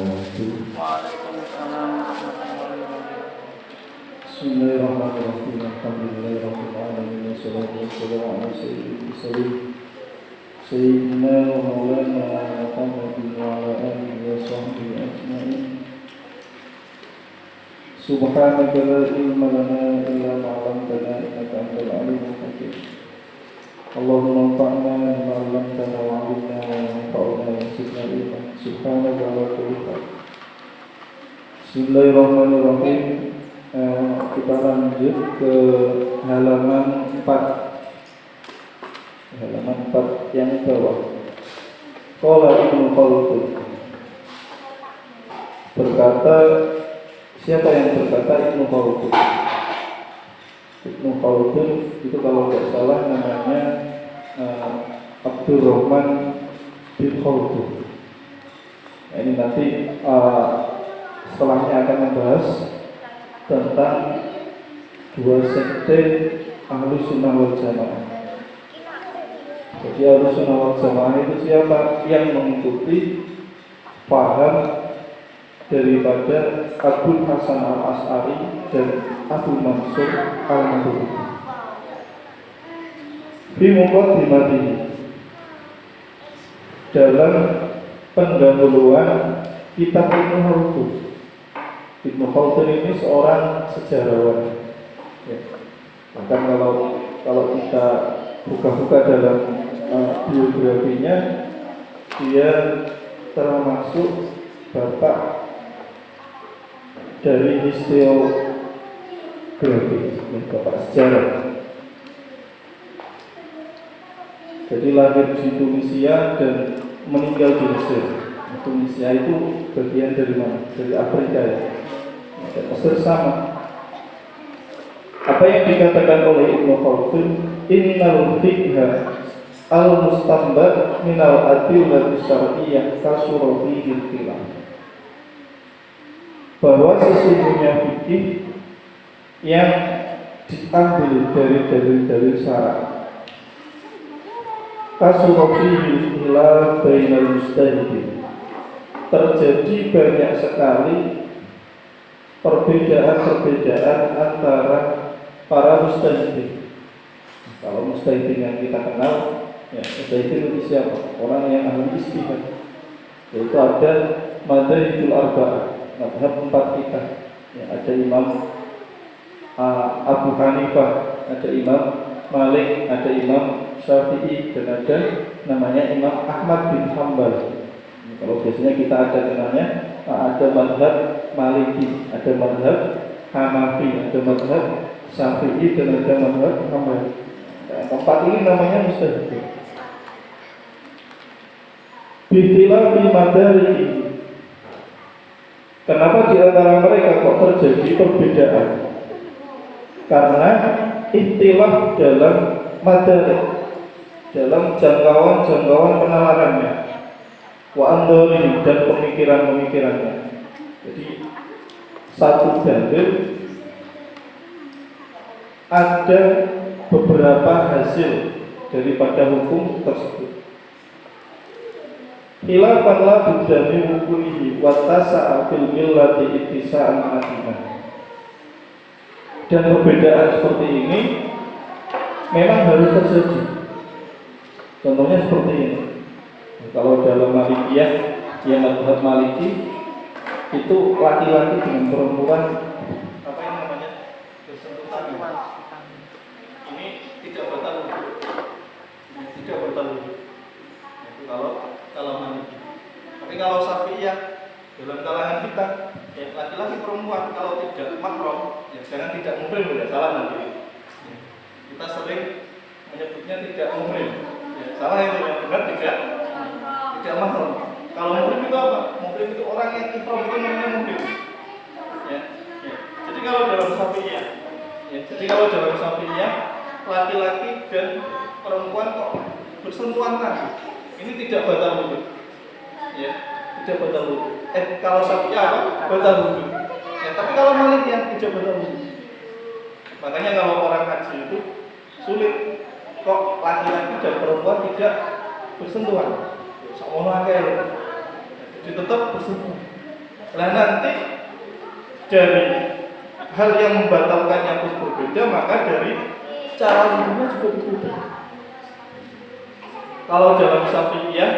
wabarakatuh. Waalaikumsalam warahmatullahi wabarakatuh. Bismillahirrahmanirrahim. Alhamdulillahirabbil alamin. Wassalatu wassalamu ala sayyidil mursalin sayyidina wa maulana Muhammadin wa ala alihi wa sahbihi ajma'in. Subhanaka la ilma lana illa ma 'allamtana innaka antal alimul hakim. Allahumma anfa'na bima 'allamtana wa 'allimna ma yanfa'una wa zidna ilman. Subhanaka wa ta'ala. Bismillahirrahmanirrahim. Kita lanjut ke halaman 4. Halaman 4 yang bawah. Qala Ibnu Khaldun. Berkata, siapa yang berkata? Ibnu Khaldun. Ibnu Khaldun itu kalau tidak salah namanya Abdurrahman bin Khaldun. Nah, ini nanti setelahnya akan membahas tentang dua sekte Ahlus Sunnah wal Jamaah. Jadi Ahlus Sunnah wal Jamaah itu siapa? Yang mengikuti paham daripada Abdul Hasan al-As'ari dan Abu Mansur al-Maturidi. Fi muqaddimatihi, dalam pendahuluan kitab Ibnu Khaldun. Ibnu Khaldun ini seorang sejarawan. Ya. Bahkan kalau kita buka-buka dalam biografinya, dia termasuk bapak dari historiografi, bapak sejarah. Jadi lahir di Tunisia dan meninggal di Mesir. Tunisia itu bagian dari mana? Dari Afrika ya. Dan Mesir sama. Apa yang dikatakan oleh Ibnu Khaldun, innal fiqha al-mustanbad minal adillati syar'iyyah kasura fihi khilaf. Bahwa sesungguhnya fikih yang diambil dari dalil-dalil syara' kasura fihi khilaf bainal mujtahidin, terjadi banyak sekali perbedaan-perbedaan antara para mujtahidin. Kalau mujtahidin yang kita kenal, ya mujtahidin itu siapa? Orang yang ahli ijtihad. Yaitu ada madzhabul arba'ah, mazhab 4 kita. Ya, ada Imam Abu Hanifah, ada Imam Malik, ada Imam Syafi'i, dan ada namanya Imam Ahmad bin Hanbal. Kalau biasanya kita ada kenalnya, ada mazhab Maliki, ada mazhab Hanafi, ada mazhab Syafi'i, dan ada mazhab Hambali. Tempat ini namanya mujtahid. Bikhilafil madari. Kenapa di antara mereka kok terjadi perbedaan? Karena ikhtilaf dalam madari, dalam jangkauan penalarannya, wa andori, dan pemikiran-pemikirannya. Jadi satu dalil ada beberapa hasil daripada hukum tersebut. Khilafan la budda min hukumihi wa tasa'a fil millati ittisa'an adina. Dan perbedaan seperti ini memang harus terjadi. Contohnya seperti ini. Kalau dalam Malikiyah, yang mazhab Maliki itu laki-laki dengan perempuan apa yang namanya bersentuhan. Ini tidak batal wudhu. Tidak batal wudhu. Itu kalau Maliki. Tapi kalau Syafi'iyah dalam kalangan kita, ya laki-laki perempuan kalau tidak mahram, ya jangan tidak muhrim, ya salah nanti. Ya, kita sering menyebutnya tidak muhrim. Ya, salah itu, yang benar tidak mahram. Kalau muhrim itu apa? Muhrim itu orang yang ihram, itu namanya muhrim. Ya. Jadi kalau dalam Syafi'iyah, laki-laki dan perempuan kok bersentuhan tangan, ini tidak batal wudhu. Ya, tidak batal wudhu. Kalau Syafi'iyah apa? Batal wudhu. Ya, tapi kalau Malikiyah tidak batal wudhu. Makanya kalau orang haji itu sulit kok laki-laki dan perempuan tidak bersentuhan. Sama kayak jadi tetap bersentuhan. Nah nanti dari hal yang membatalkannya pun berbeda, maka dari cara wudhunya juga berbeda. Kalau dalam Syafi'iyah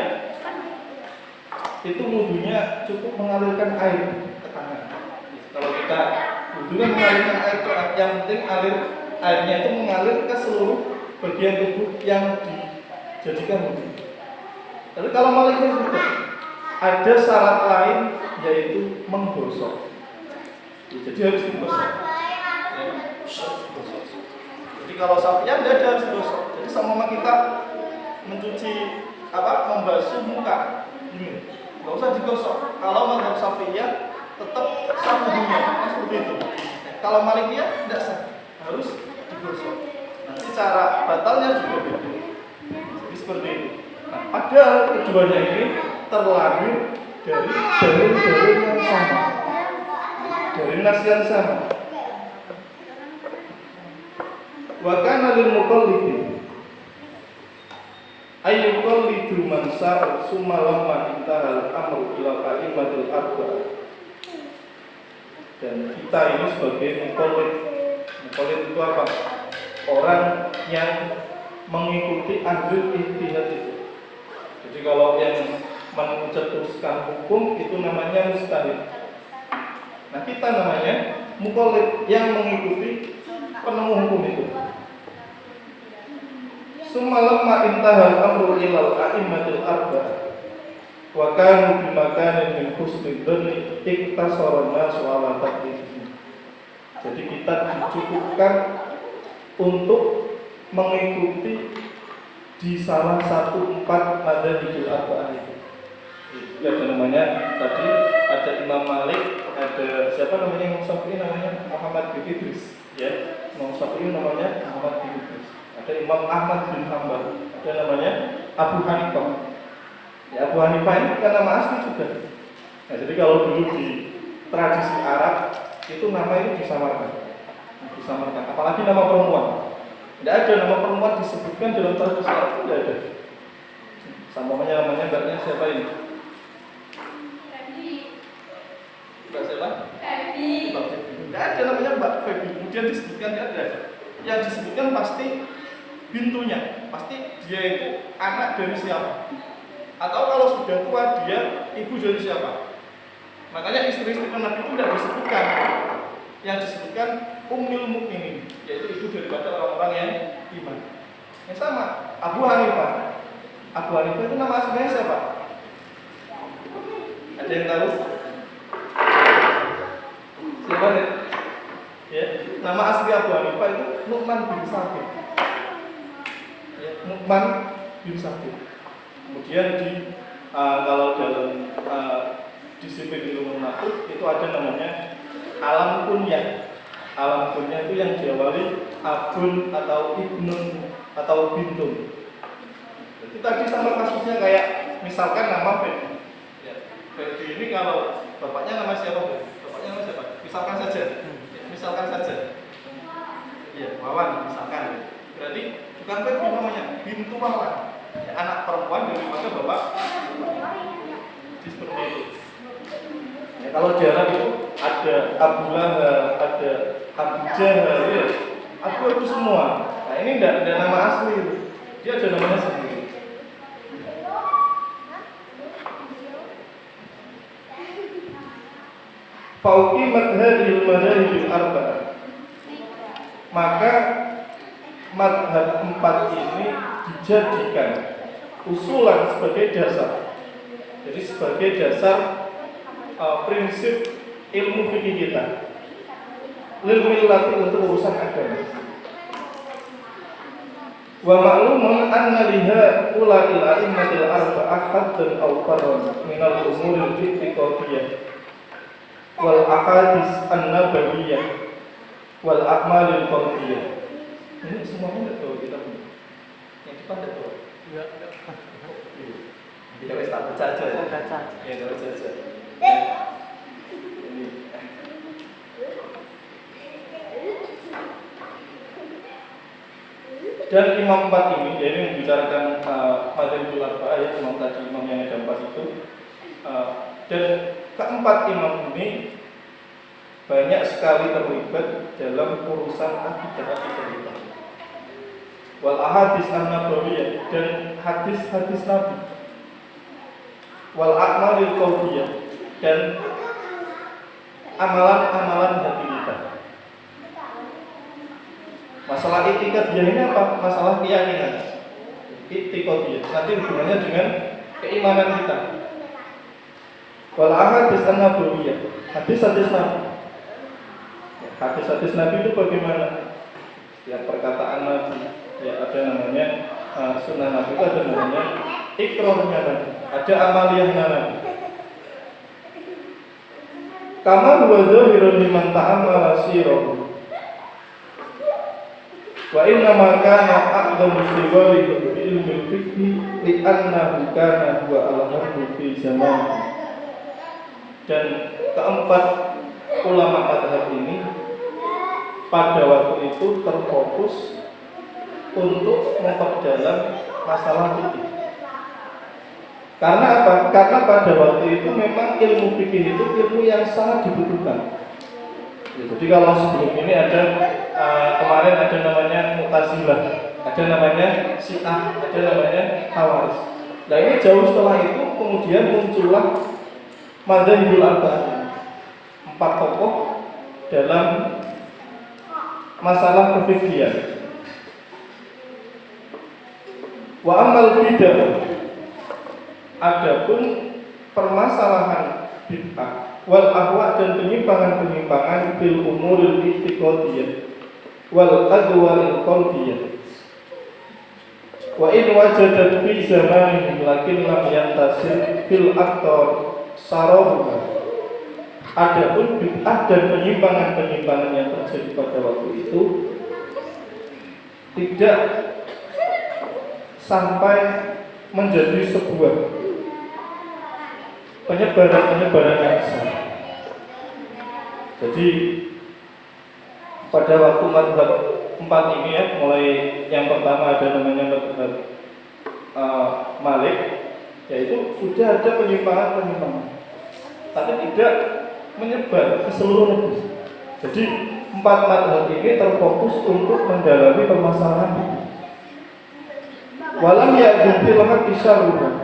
itu wudhunya cukup mengalirkan air ke tangan. Kalau kita wudhu kan mengalirkan air ke tangan, yang penting airnya itu mengalir ke seluruh bagian tubuh yang dijadikan wudhu. Tapi kalau Malikiyah juga ada syarat lain, yaitu menggosok. Jadi harus digosok. Jadi kalau Syafi'iyah tidak ada, harus digosok. Jadi sama kita mencuci membasuh muka ini nggak usah digosok. Kalau mazhab Syafi'iyah tetap sah wudhunya, seperti itu. Kalau Malikiyah tidak sah, harus digosok. Nanti cara batalnya juga beda. Jadi seperti itu. Nah, padahal keduanya ini terlahir dari dalil-dalil yang sama, dari nas yang sama. Wa kana lil muqallidi ayyuqallidu man sa'a summa lamma intahal amru ila a'immatil arba'ah. Dan kita ini sebagai muqallid. Muqallid itu apa? Orang yang mengikuti ahli ijtihad itu. Jadi kalau yang mencetuskan hukum itu namanya mujtahid. Nah, kita namanya muqallid yang mengikuti penemu hukum itu. Sumalamma intahal amru ilal a'immatil arba'ah wa kanu bi makanin min husnil dhanni iktasara an-nas ala taqlidihim. Jadi kita dicukupkan untuk mengikuti di salah satu 4 madzhabul arba'ah itu. Ya, ada namanya tadi ada Imam Malik, ada siapa namanya Imam Syafi'i namanya Muhammad bin Idris, ya. Imam Syafi'i namanya Muhammad bin Idris. Ada Imam Ahmad bin Hanbal, ada namanya Abu Hanifah. Ya, Abu Hanifah ini kan nama asli juga. Nah, jadi kalau dulu di tradisi Arab itu nama itu disamarkan. Apalagi nama perempuan. Tidak ada nama perempuan disebutkan dalam tradisi Arab, tidak ada. Namanya mbaknya siapa ini? Mbak siapa? Tidak ada namanya Mbak Febi. Kemudian disebutkan tidak ada. Yang disebutkan pasti bintunya, pasti dia itu anak dari siapa, atau kalau sudah tua dia ibu dari siapa. Makanya istri-istri Nabi itu tidak disebutkan, yang disebutkan Ummul Mukminin, yaitu ibu daripada orang-orang yang iman. Yang sama Abu Hanifah. Abu Hanifah itu nama aslinya siapa? Ada yang tahu? Siapa nih? Ya, nama asli Abu Hanifah itu Nu'man bin Sabit. Nu'man bin Sabit. Kemudian kalau dalam disiplin ilmu nahu itu ada namanya alam kunyah. Alam kunyah itu yang diawali abun atau ibnun atau bintun. Jadi tadi sama kasusnya kayak misalkan nama Fedi. Ya, Fedi ini kalau bapaknya nama siapa? Bapaknya nama siapa? Misalkan saja. Misalkan saja. Ya, Wawan misalkan. Berarti bukan Fedi namanya, bintu Wawan. Ya, anak perempuan daripada bapak. Jadi seperti itu. Ya, kalau di Arab itu ada Abu Lahab, ada Abu Jahal, ya. Aku itu semua. Nah, ini tidak ada nama asli. Dia ada namanya sendiri. Fauqi madhhabil madhahibil arba'ah. Maka madhab 4 ini dijadikan usulan sebagai dasar. Jadi sebagai dasar prinsip ilmu fikih kita. Lil millati untuk urusan agama. Wa ma'lumun anna liha ula'il a'immatil arba'ah haddan aw farran minal umuril i'tiqadiyyah wal ahadits an-nabawiyyah wal a'malil fardhiyyah. Ini semuanya enggak tahu kita punya. Yang depan enggak tahu. Enggak. Kita wis tak baca aja. Baca. Ya, kita baca aja. Dan imam 4 ini, jadi membicarakan Madhabul Arba'ah ya, imam tadi, imam yang ada 4 itu. Dan keempat imam ini banyak sekali terlibat dalam urusan akidah kita. Wal ahadits an-nabawiyah, dan hadis-hadis Nabi. Wal a'malil qalbiyah, dan amalan-amalan hati kita. Masalah itikadiyah ini apa? Masalah keyakinan. Itikadiyah nanti hubungannya dengan keimanan kita. Wal ahadits an-nabawiyah, hadis-hadis Nabi. Hadis-hadis Nabi itu bagaimana? Setiap perkataan Nabi, ya ada namanya sunnah Nabi, itu ada namanya ikrarnya Nabi, ada amaliyahnya Nabi. Kama huwa zahirun liman ta'ammala sirahu. Wa inna ma kana aqdamu muslimin bi ilmi fiqh li annahu kana huwa al-hamdu fi zaman. Dan keempat ulama madhab ini pada waktu itu terfokus untuk memperdalam masalah fikih. Karena apa? Karena pada waktu itu memang ilmu fikih itu ilmu yang sangat dibutuhkan. Jadi kalau sebelum ini ada kemarin ada namanya Mu'tazilah, ada namanya Syiah, ada namanya Khawarij. Nah ini jauh setelah itu kemudian muncullah Madzhabul Arba'ah, 4 tokoh dalam masalah kefikihan. Wa amal bid'ah, adapun permasalahan bid'ah wal ahwa dan penyimpangan-penyimpangan fil umuril i'tiqadiyah wal adwaril qalbiyah. Wa in wajadat fi zamanihim lakin lam yantasir fil aktor sarohuna. Adapun bid'ah dan penyimpangan-penyimpangan yang terjadi pada waktu itu tidak sampai menjadi sebuah penyebaran yang besar. Jadi pada waktu madhab 4 ini ya, mulai yang pertama ada namanya madhab Malik, yaitu sudah ada penyimpangan-penyimpangan, tapi tidak menyebar ke seluruh negeri. Jadi 4 madhab ini terfokus untuk mendalami permasalahan ini. Walam ya'dun fil haqqi syarrun.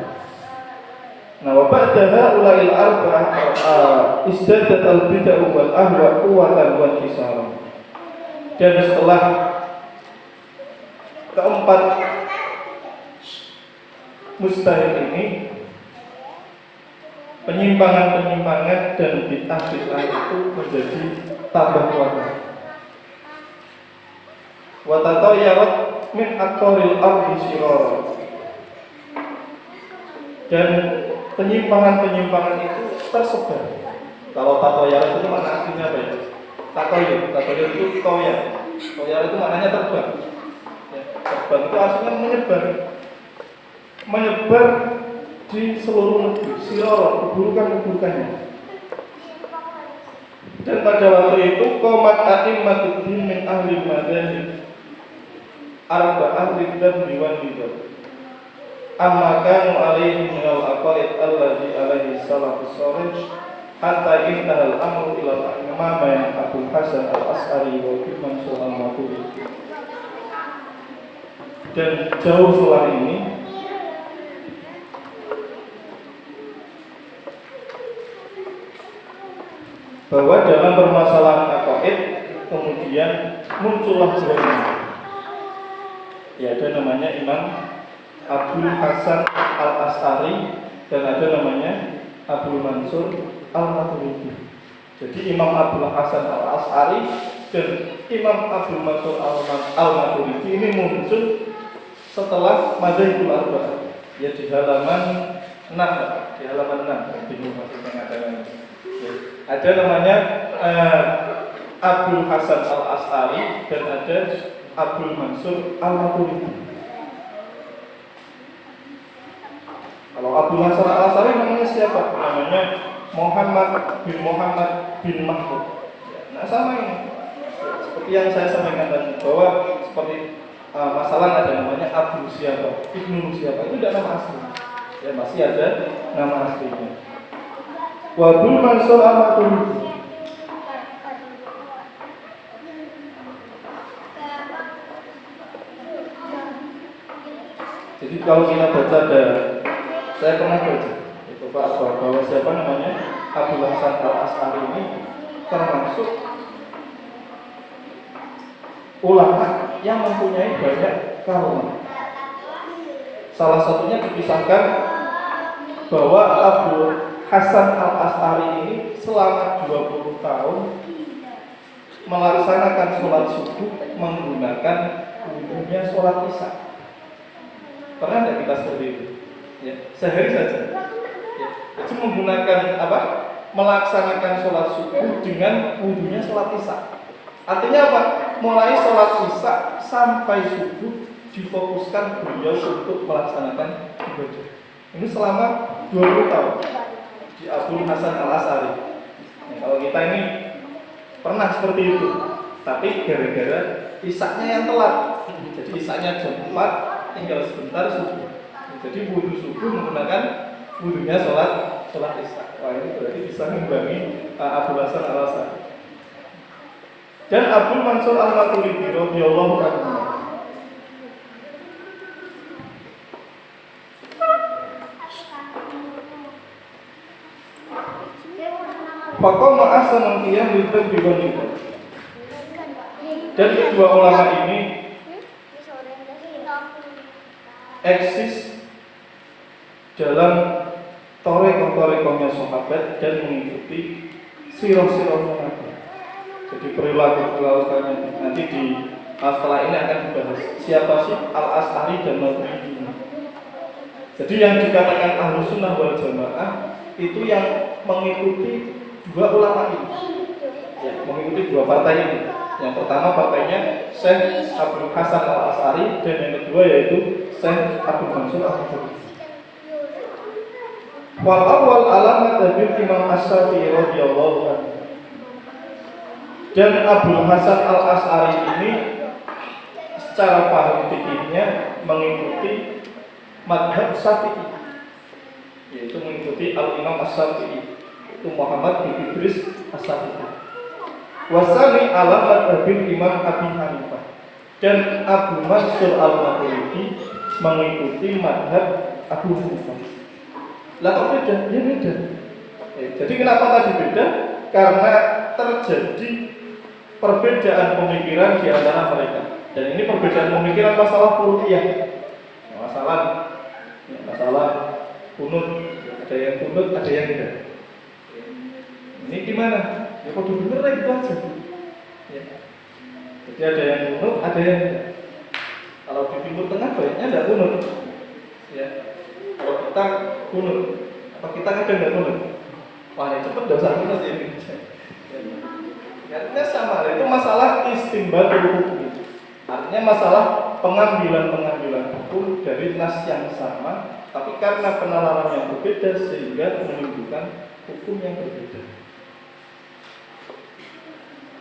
Nah, wa ba'daha ula'il arba'ah izdadat al-bid'ah wal ahwa quwwatan wa intisara. Dan setelah keempat mustahil ini, penyimpangan-penyimpangan dan bid'ah-bid'ah itu menjadi tambah kuat. Wa tatayyarat min aqtaril ardi sirara. Dan penyimpangan-penyimpangan itu tersebar. Kalau tatayyarat itu makna aslinya apa ya? Tatoyur itu toyar. Toyar itu maknanya terbang. Ya, terbang itu aslinya menyebar di seluruh negeri, sirara, keburukan-keburukannya. Dan pada waktu itu qomat a'immatud-din min ahli madzhab arba'ah lidzabni wan nidab. Amma kanu alaihi minal aqaid alladhi alaihi salafus salih hatta intahal amru ila al-imamain Abul Hasan al-As'ari wa Ibn Mansur al-Maturidi. Dan jauh setelah ini bahwa dalam permasalahan aqaid kemudian muncullah dua imam. Ya, ada namanya Imam Abul Hasan al-As'ari dan ada namanya Abul Mansur al-Maturidi. Jadi Imam Abul Hasan al-As'ari dan Imam Abul Mansur al-Maturidi ini muncul setelah Madzhabul Arba'ah, ya di halaman 6, di halaman 6 bingung maksudnya ya. Ada namanya Abul Hasan al-As'ari dan ada Abul Mansur al-Maturidi. Kalau Abul Hasan al-As'ari namanya siapa? Namanya Muhammad bin Mahmud. Nah sama ini, seperti yang saya sampaikan tadi bahwa seperti masalah ada namanya Abu siapa, Ibnu siapa, itu tidak nama asli. Ya masih ada nama aslinya. Abul Mansur Al-Maturidi. Jadi kalau kita baca ada, saya pernah baca itu Pak bahwa siapa namanya Abul Hasan Al-As'ari ini termasuk ulama yang mempunyai banyak karomah. Salah satunya dikisahkan bahwa Abul Hasan Al-As'ari ini selama 20 tahun melaksanakan sholat subuh menggunakan wudhunya sholat isya. Pernah tidak kita seperti itu? Ya, sehari saja. Ya, jadi menggunakan apa? Melaksanakan sholat subuh dengan wudhunya sholat isya. Artinya apa? Mulai sholat isya sampai subuh difokuskan beliau untuk melaksanakan ibadah. Ini selama 20 tahun di Abul Hasan Al-As'ari. Ya, kalau kita ini pernah seperti itu, tapi gara-gara isya-nya yang telat. Jadi isya-nya jam 4, tinggal sebentar subuh. Jadi wudhu subuh menggunakan wudhunya sholat isya. Wah, ini berarti bisa mengimbangi Abul Hasan Al-As'ari. Dan Abul Mansur Al-Maturidi radhiyallahu anhu. Faqama ahsanul qiyam lidzam biwanita. Dan kedua ulama ini eksis dalam toreko-torekonya sahabat dan mengikuti sirah-sirahnya Nabi. Jadi perilaku-perilakunya nanti setelah ini akan dibahas siapa sih Al-As'ari dan Maturidi. Jadi yang dikatakan Ahlus Sunnah wal Jamaah itu yang mengikuti dua ulama ini, ya, mengikuti dua partai ini. Yang pertama partainya Syekh Abul Hasan Al-As'ari dan yang kedua yaitu Syekh Abul Mansur Al-Maturidi. Wal awal alamat Abil Imam Asy-Syafi'i radhiyallahu anhu. Dan Abul Hasan Al-As'ari ini secara paham fikihnya mengikuti madhab Syafi'i, yaitu mengikuti Al-Imam Asy-Syafi'i, itu Muhammad bin Idris Asy-Syafi'i. Wasani alamat Abil Imam Abi Hanifah. Dan Abu Mansur Al-Maturidi mengikuti madhab Abu Hanifah. Lah kok beda? Ya beda. Jadi kenapa tadi beda? Karena terjadi perbedaan pemikiran di antara mereka. Dan ini perbedaan pemikiran masalah furu'iyah. Masalah kunut. Ada yang kunut, ada yang tidak. Ini gimana? Ya kok bener lah itu aja. Ya. Jadi ada yang kunut, ada yang tidak. Kalau di Timur Tengah banyaknya tidak kunut. Ya. Kalau kita kunut, apa kita kadang tidak kunut? Wah, ya cepet dah usah kunut ini. Artinya sama, itu masalah istimbatul hukum. Artinya masalah pengambilan hukum dari nas yang sama, tapi karena penalaran yang berbeda sehingga menimbulkan hukum yang berbeda.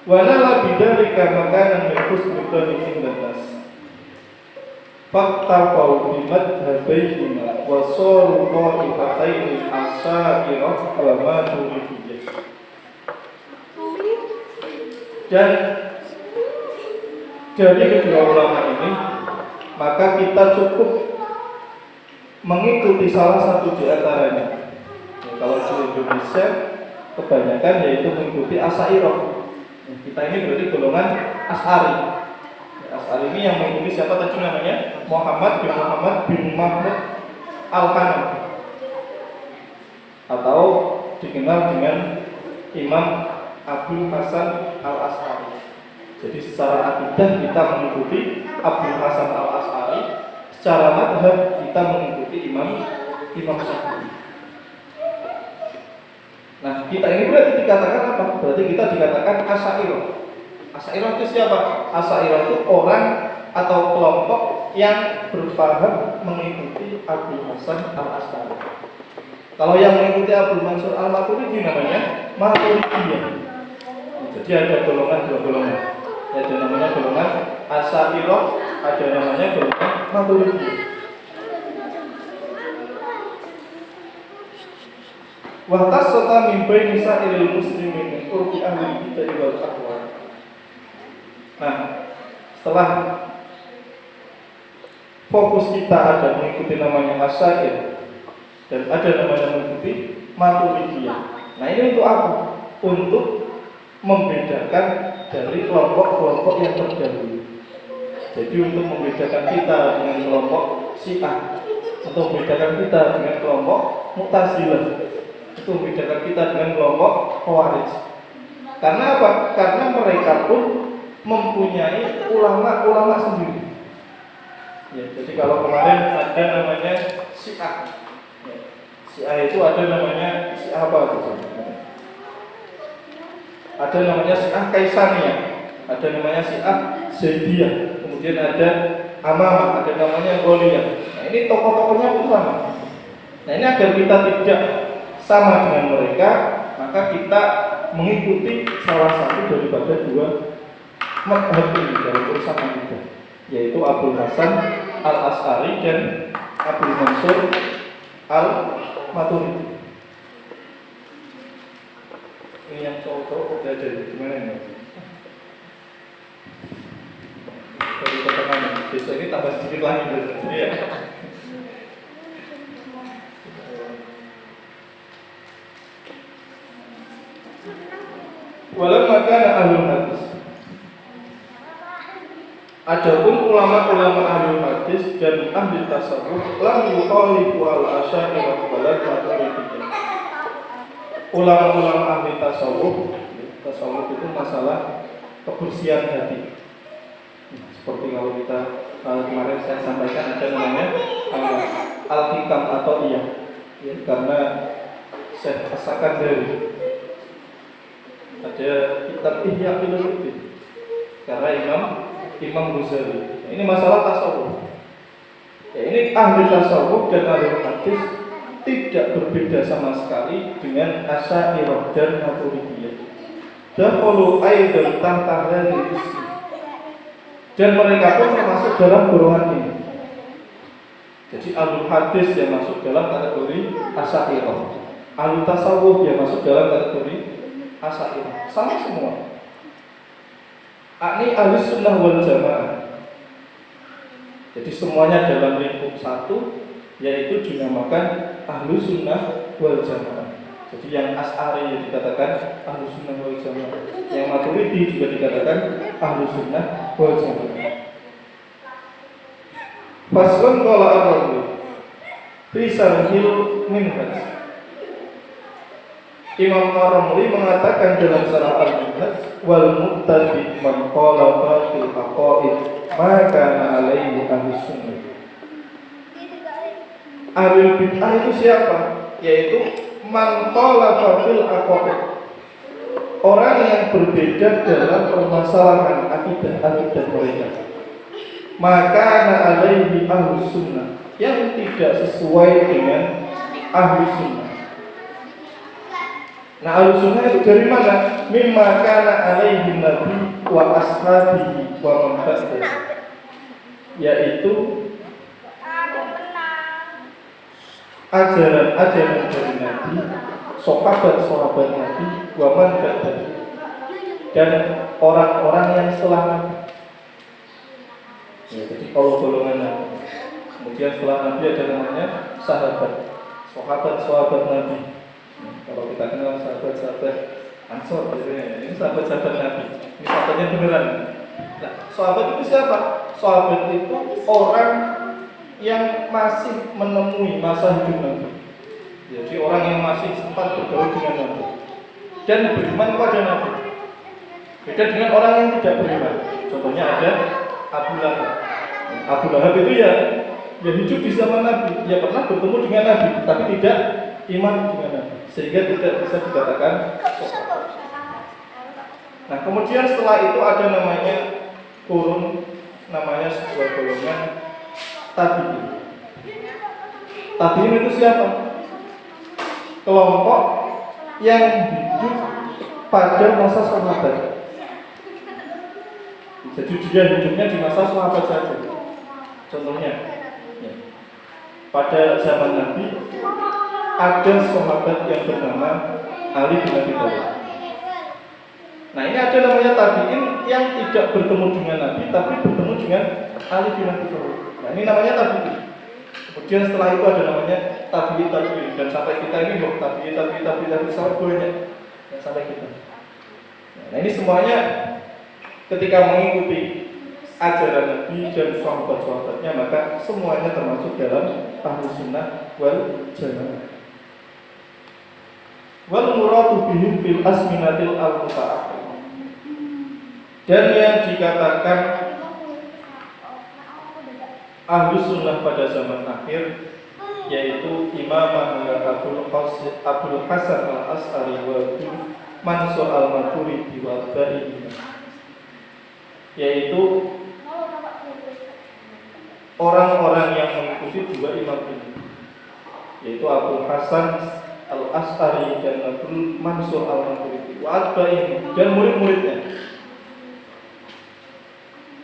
Wanala bidzalika makanan min husnul nas. Fakta fau bimadhabaihima wa saru qa'ifataini asy'ariyah wa maturidiyah. Dan dari kedua ulama ini maka kita cukup mengikuti salah satu di antaranya. Ya, kalau di Indonesia kebanyakan yaitu mengikuti Asy'ariyah. Kita ini berarti golongan Asy'ari. Asy'ari ini yang mengikuti siapa tadi namanya? Muhammad bin Mahmud Al-Hanafi, atau dikenal dengan Imam Abul Hasan Al-As'ari. Jadi secara akidah kita mengikuti Abul Hasan Al-As'ari, secara madhab kita mengikuti Imam Syafi'i. Nah, kita ini berarti dikatakan apa? Berarti kita dikatakan Asy'ariyah. Asy'ariyah itu siapa? Asy'ariyah itu orang atau kelompok yang berpaham mengikuti Abul Hasan Al-As'ari. Kalau yang mengikuti Abul Mansur Al-Maturidi namanya Maturidiyah. Jadi ada dua golongan. Ada namanya golongan Asy'ariyah, ada namanya golongan Maturidiyah. Wa tasata min baini sa'iril muslimin min urfi ahli kita wal aqwa. Nah, setelah fokus kita ada mengikuti namanya Asy'ariyah dan ada namanya mengikuti Maturidiyah. Nah, ini untuk apa? Untuk membedakan dari kelompok-kelompok yang terdahulu. Jadi untuk membedakan kita dengan kelompok Syiah, untuk membedakan kita dengan kelompok Mu'tazilah, untuk membedakan kita dengan kelompok Khawarij. Karena apa? Karena mereka pun mempunyai ulama-ulama sendiri. Ya, jadi kalau kemarin ada namanya Syiah, ya, Syiah itu ada namanya Syiah apa gitu? Ada namanya Syiah Kaisaniyah, ada namanya Syiah Zaidiyah, kemudian ada Amamah, ada namanya Gholiyah. Nah, ini tokoh-tokohnya pun sama. Nah, ini agar kita tidak sama dengan mereka, maka kita mengikuti salah satu daripada dua mazhab ini dalam urusan akidah, yaitu Abul Hasan Al-Asy'ari dan Abdul Mansur Al-Maturidi. Ini yang cowok-cowok udah jadi gimana ini? Dari potongan besok ini tambah sedikit lagi berarti ya. Walau maka ahlul hadis. Adapun ulama-ulama ahlul hadis dan ahli tasawuf lam yukhalifu al-asy'ariyah wal maturidiyah. Ulama-ulama ahli tasawuf itu masalah kebersihan hati. Seperti kalau kita kemarin saya sampaikan ada namanya al-hikam atau iya, ya, karena saya rasakan dari ada kitab Ihya Ulumuddin karena Imam Ghazali. Ini masalah tasawuf. Ya, ini ahli tasawuf dan ahli hadis tidak berbeda sama sekali dengan Asy'ariyah dan Maturidiyah. Dahulu aidan tahta hadhihi ismi. Dan mereka pun termasuk dalam golongan ini. Jadi ahli hadis yang masuk dalam kategori Asy'ariyah, ahli tasawuf yang masuk dalam kategori Asy'ariyah, sama semua. Ini ahli sunnah wal jamaah. Jadi semuanya dalam lingkup satu, yaitu dinamakan ahlu sunnah wal jamaah. Jadi yang Asy'ari dikatakan ahlu sunnah wal jamaah, yang Maturidi juga dikatakan ahlu sunnah wal jamaah. Faslun qala ar-Rawi fi sarhil minhaj. Imam Ar-Ramli mengatakan dalam Syarah Al-Minhaj, wal muqtadi man qala fil aqaid ma kana alaihi ahlus sunnah. Ahlul bid'ah itu siapa? Yaitu man qala fil aqaid. Orang yang berbeda dalam permasalahan akidah mereka. Maka kana alaihi ahlus sunnah, yang tidak sesuai dengan ahlus sunnah. Nah, al-sunnah itu dari mana? Mimma kana alaihi nabi wa ashabihi wa man ba'dahu. Yaitu ajaran dari Nabi, sahabat Nabi, wa man ba'dahu, dan orang-orang yang setelah Nabi. Ya, jadi kalau golongan Nabi. Kemudian setelah Nabi ada namanya sahabat Nabi. Kalau kita kenal sahabat-sahabat Ansor, ini sahabat-sahabat Nabi. Ini sahabatnya beneran. Nah, sahabat itu siapa? Sahabat itu orang yang masih menemui masa hidup Nabi. Jadi orang yang masih sempat bergaul dengan Nabi dan beriman kepada Nabi. Beda dengan orang yang tidak beriman. Contohnya ada Abu Lahab. Abu Lahab itu ya hidup di zaman Nabi, dia pernah bertemu dengan Nabi, tapi tidak iman dengan Nabi, sehingga tidak bisa dikatakan sahabat. Nah, kemudian setelah itu ada namanya kurun, namanya sebuah golongan tabi'in. Tabi'in itu siapa? Kelompok yang hidup pada masa sahabat. Jadi dia hidupnya di masa sahabat saja. Contohnya, ya, pada zaman Nabi ada sahabat yang bernama Ali bin Abi Thalib. Nah, ini ada namanya tabi'in yang tidak bertemu dengan Nabi tapi bertemu dengan Ali bin Abi Thalib. Nah, ini namanya tabi'in. Kemudian setelah itu ada namanya tabi'in dan sampai kita ini loh tabi'in sampai banyak yang sampai kita. Nah, ini semuanya ketika mengikuti ajaran Nabi dan sahabat-sahabatnya, maka semuanya termasuk dalam Ahlus Sunnah wal Jamaah. Wal muradu bihim fil asminatil al-muta'akhir. Dan yang dikatakan Ahlus Sunnah pada zaman akhir yaitu Imam Abdul Hasan al-As'ari wa Mansur al-Maturidi wa Ba'i, yaitu orang-orang yang mengikuti dua imam ini, yaitu Abdul Hasan al-As'ari dan Abdul Mansur al-Maturidi wa Ba'i dan murid-muridnya.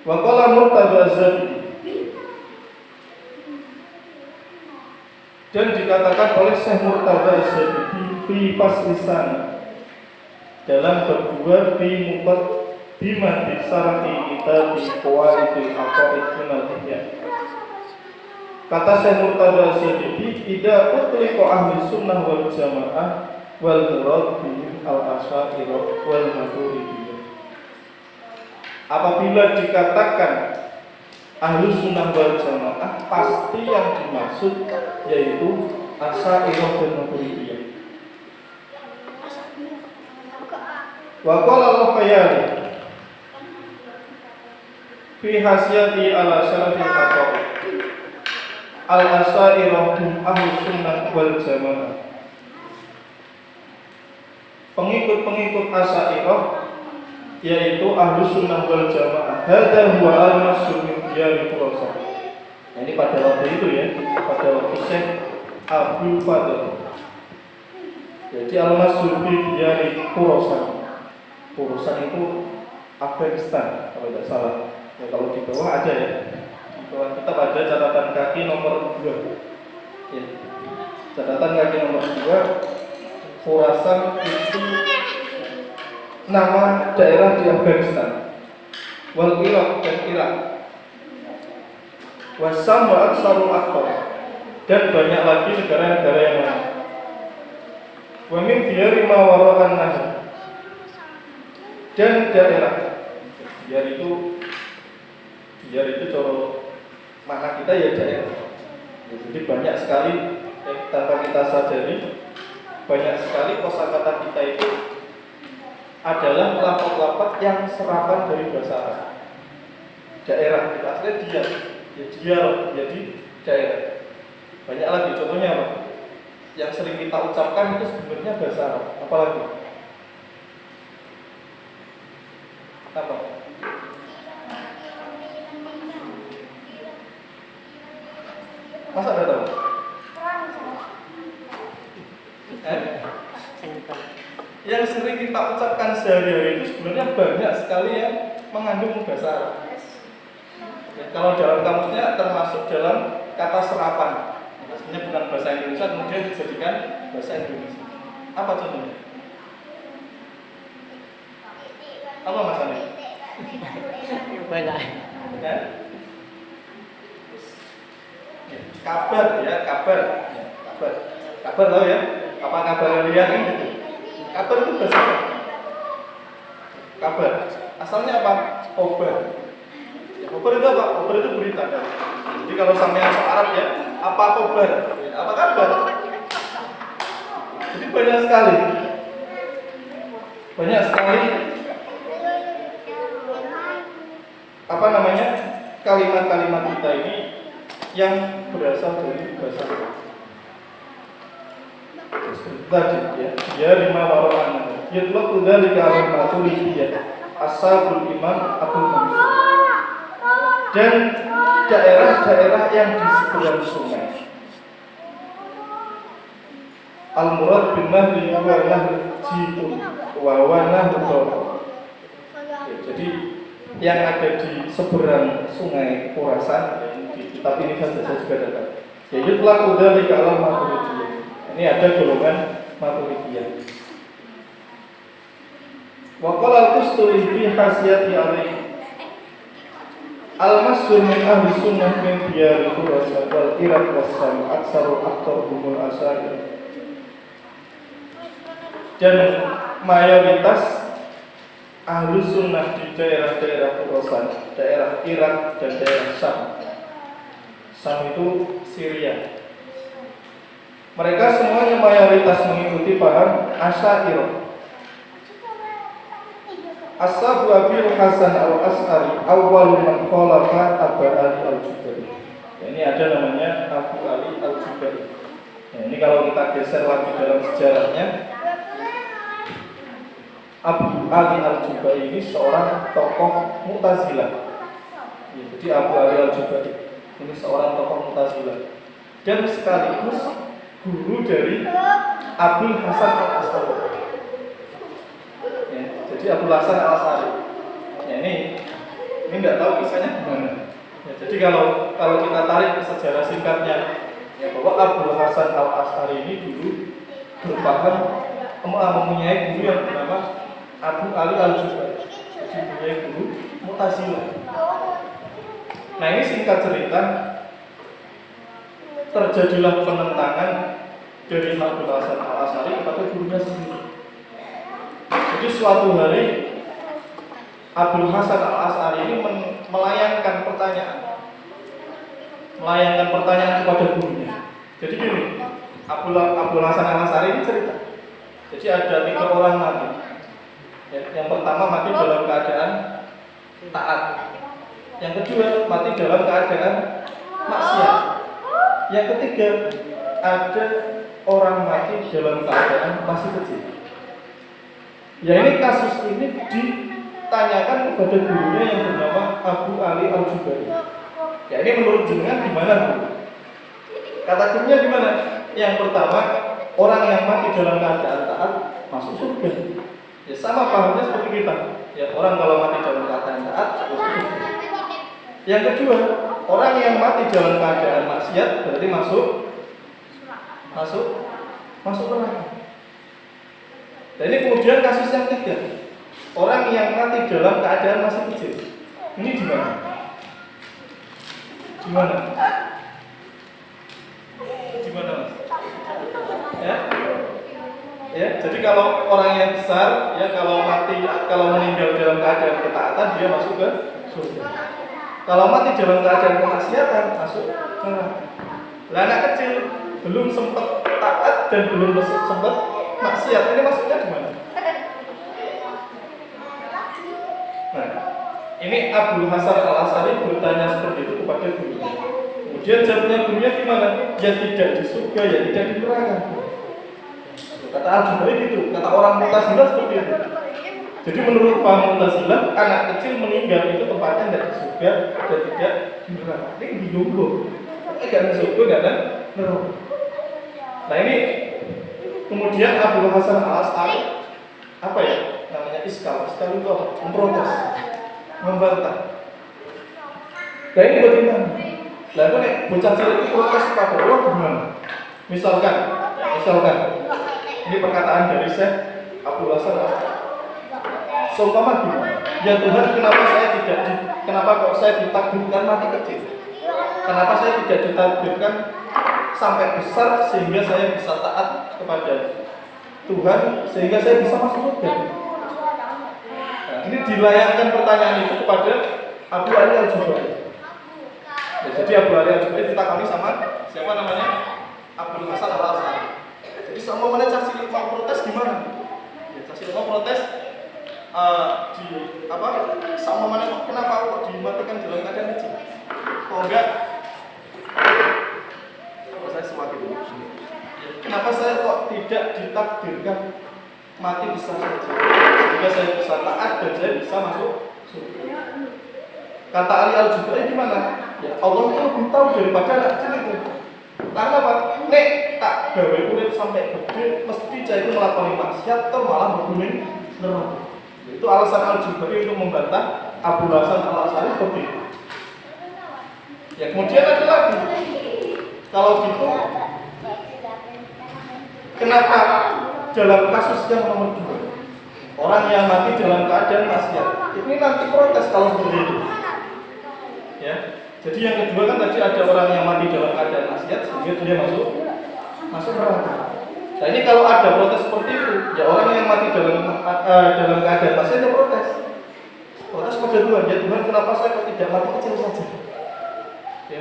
Wa qala Murtada Az-Zabidi, dan dikatakan oleh Syekh Murtada Az-Zabidi fi faslisan dalam berdua fi muqaddimah di sarhi kitab qawaidil aqaid minal-ihya. Kata Syekh Murtada Az-Zabidi, idza utliqa ahli sunnah wal jamaah wal murad bihim al-asy'ariyah wal maturidiyah. Apabila dikatakan ahli sunnah wal jamaah, pasti yang dimaksud yaitu asy'ariyah dan maturidiyah. Wa qala al-Khayali fi hasiyati ala syarafil aqaid al-asy'ariyah hum ahlus sunnah wal jamaah. Pengikut-pengikut asy'ariyah yaitu ahlus sunnah wal jamaah. Hadza huwa al-masyhur min diyar Khurasan. Ini pada waktu itu ya, pada waktu Syekh Abdul Fadl. Jadi al-masyhur min diyar Khurasan. Khurasan itu Afghanistan kalau tidak salah. Ya, kalau di bawah ada ya. Di bawah kitab ada catatan kaki nomor 2. Ya. Catatan kaki nomor 2, Khurasan itu nama daerah di Afghanistan. Wal Iraq dan Irak. Wasam wa aksarul akbar, dan banyak lagi negara-negara yang lain. Wa min diyari ma wara'an nahr, dan daerah diyar itu coro makna kita ya daerah. Jadi banyak sekali tanpa kita sadari, banyak sekali kosakata kita itu adalah lafaz-lafaz yang serapan dari bahasa Arab. Daerah itu aslinya diyar, ya diyar jadi daerah. Banyak lagi contohnya apa? Yang sering kita ucapkan itu sebenarnya bahasa Arab. Apalagi? Apa? Masa ada tahu? Yang sering kita ucapkan sehari-hari itu sebenarnya banyak sekali yang mengandung bahasa Arab. Ya, kalau dalam kamusnya termasuk dalam kata serapan. Maksudnya bukan bahasa Indonesia kemudian dijadikan bahasa Indonesia. Apa contohnya? Apa Mas Andi? Banyak. Ya? Kabar ya, kabar. Ya, kabar. Kabar tahu ya? Apa kabar kalian kan gitu? Kabar itu bahasa apa? Kabar. Asalnya apa? Obar. Ya, obar itu apa? Obar itu berita. Jadi kalau sampai sok Arab ya, apa obar? Apa kabar? Jadi banyak sekali apa namanya kalimat-kalimat kita ini yang berasal dari bahasa Arab. Tadi ya, dia lima waroan. Yutlaq dzalika al-Maturidiyah, ashabul imam Abdul Mansur. Dan daerah-daerah yang di seberang sungai. Al-murad bin nahri wa nahr jibun wa nahr. Jadi yang ada di seberang sungai Khurasan, di kitab ini saja saya juga dapat. Ya yutlaq dzalika al-Maturidiyah. Ini ada golongan Maturidiyah. Wa qala al-Qusturi fi hasiyati alaihi al-masyhur min ahli sunnah min diyari Khurasan wal Iraq was-Sam aktsaru aktaruhumul asy'ari. Dan mayoritas ahli sunnah di daerah-daerah Khurasan, daerah Irak dan daerah Sam. Sam itu Syria. Mereka semuanya mayoritas mengikuti paham Asy'ariyah. Ashabu Abil Hasan al-As'ari awwalu man khalafa Abu Ali al-Jubari. Ini ada namanya Abu Ali al-Jubari. Ini kalau kita geser lagi dalam sejarahnya, Abu Ali al-Jubari ini seorang tokoh Mu'tazilah. Jadi Abu Ali al-Jubari ini seorang tokoh Mu'tazilah dan sekaligus guru dari Abul Hasan al-As'ari. Jadi Abu Hasan al-As'ari. Ya, ini nggak tahu kisahnya gimana. Ya, jadi kalau kita tarik sejarah singkatnya, ya bahwa Abu Hasan al-As'ari ini dulu berpaham mempunyai guru yang bernama Abu Ali al-Jubari. Jadi mempunyai guru Mu'tazilah. Nah, ini singkat cerita, terjadilah penentangan dari Abu Hasan al-As'ari kepada gurunya sendiri. Jadi suatu hari Abu Hasan al-As'ari ini melayangkan pertanyaan kepada gurunya. Jadi gini, Abu Hasan al-As'ari ini cerita. Jadi ada 3 orang mati. Yang pertama mati dalam keadaan taat. Yang kedua mati dalam keadaan maksiat. Yang ketiga ada orang mati dalam keadaan masih kecil. Ya, ini kasus ini ditanyakan kepada gurunya yang bernama Abu Ali al-Jubari. Ya, ini menurut jenengan gimana, Bu? Kata gurunya gimana? Yang pertama, orang yang mati dalam keadaan taat masuk surga. Ya, sama pahamnya seperti kita. Ya, orang kalau mati dalam keadaan taat masuk surga. Yang kedua, orang yang mati dalam keadaan maksiat berarti masuk neraka. Dan ini kemudian kasus yang ketiga, orang yang mati dalam keadaan masih kecil. Ini gimana? Gimana, Mas? Ya, jadi kalau orang yang besar, ya kalau meninggal dalam keadaan ketaatan dia masuk ke surga. Kalau mati dalam keadaan kemaksiatan masuk neraka. Lah, anak kecil belum sempat taat dan belum sempat maksiat, ini maksudnya gimana? Nah, ini Abu Hasan al-As'ari bertanya seperti itu kepada gurunya. Kemudian jawabnya gurunya gimana? Ya tidak di surga, ya tidak di neraka. Kata Al-Jubari gitu, kata orang Mu'tazilah seperti itu. Jadi menurut paham Mu'tazilah, anak kecil meninggal itu tempatnya tidak di surga dan tidak di neraka. Ini bingung loh. Tidak ada surga, tidak ada neraka. Nah, ini kemudian Abu Hasan al-As'ari apa ya namanya, iskal itu apa? Memprotes, membantah. Nah, ini bagaimana? Lalu nih bocah cilik itu protes kepada Allah gimana? Misalkan ini perkataan dari Syekh Abu Hasan al-As'ari. Seumpama gimana? Ya Tuhan, kenapa kok saya ditakdirkan mati kecil? Kenapa saya tidak ditakdirkan sampai besar sehingga saya bisa taat kepada Tuhan sehingga saya bisa masuk surga? Nah, ini dilayangkan pertanyaan itu kepada Abu Ali al-Jubari. Ya, jadi Abu Ali al-Jubari ditakoni sama siapa namanya? Abu Hasan al-As'ari. Jadi sama mana Caci mau protes gimana? Ya, Caci mau protes sama mana kenapa kok dimatikan dalam keadaan kecil? Kok enggak? Kenapa saya kok tidak ditakdirkan mati besar saja sehingga saya bisa taat dan saya bisa masuk surga? Kata Ali al-Jubari gimana? Ya Allah itu lebih tahu daripada anak kecil itu. Karena apa? Nek tak gawe kulit sampai gede mesti saya itu melakukan maksiat atau malah berguling neraka. Itu alasan al-Jubari untuk membantah Abu Hasan al-As'ari seperti itu. Ya, kemudian ada lagi. Kalau gitu Kenapa dalam kasus yang nomor 2 orang yang mati dalam keadaan maksiat ini nanti protes kalau seperti itu ya. Jadi yang kedua kan tadi ada orang yang mati dalam keadaan maksiat sehingga dia masuk neraka. Nah ini kalau ada protes seperti itu ya orang yang mati dalam keadaan maksiat dia protes pada Tuhan, ya Tuhan kenapa saya kok tidak mati kecil saja ya,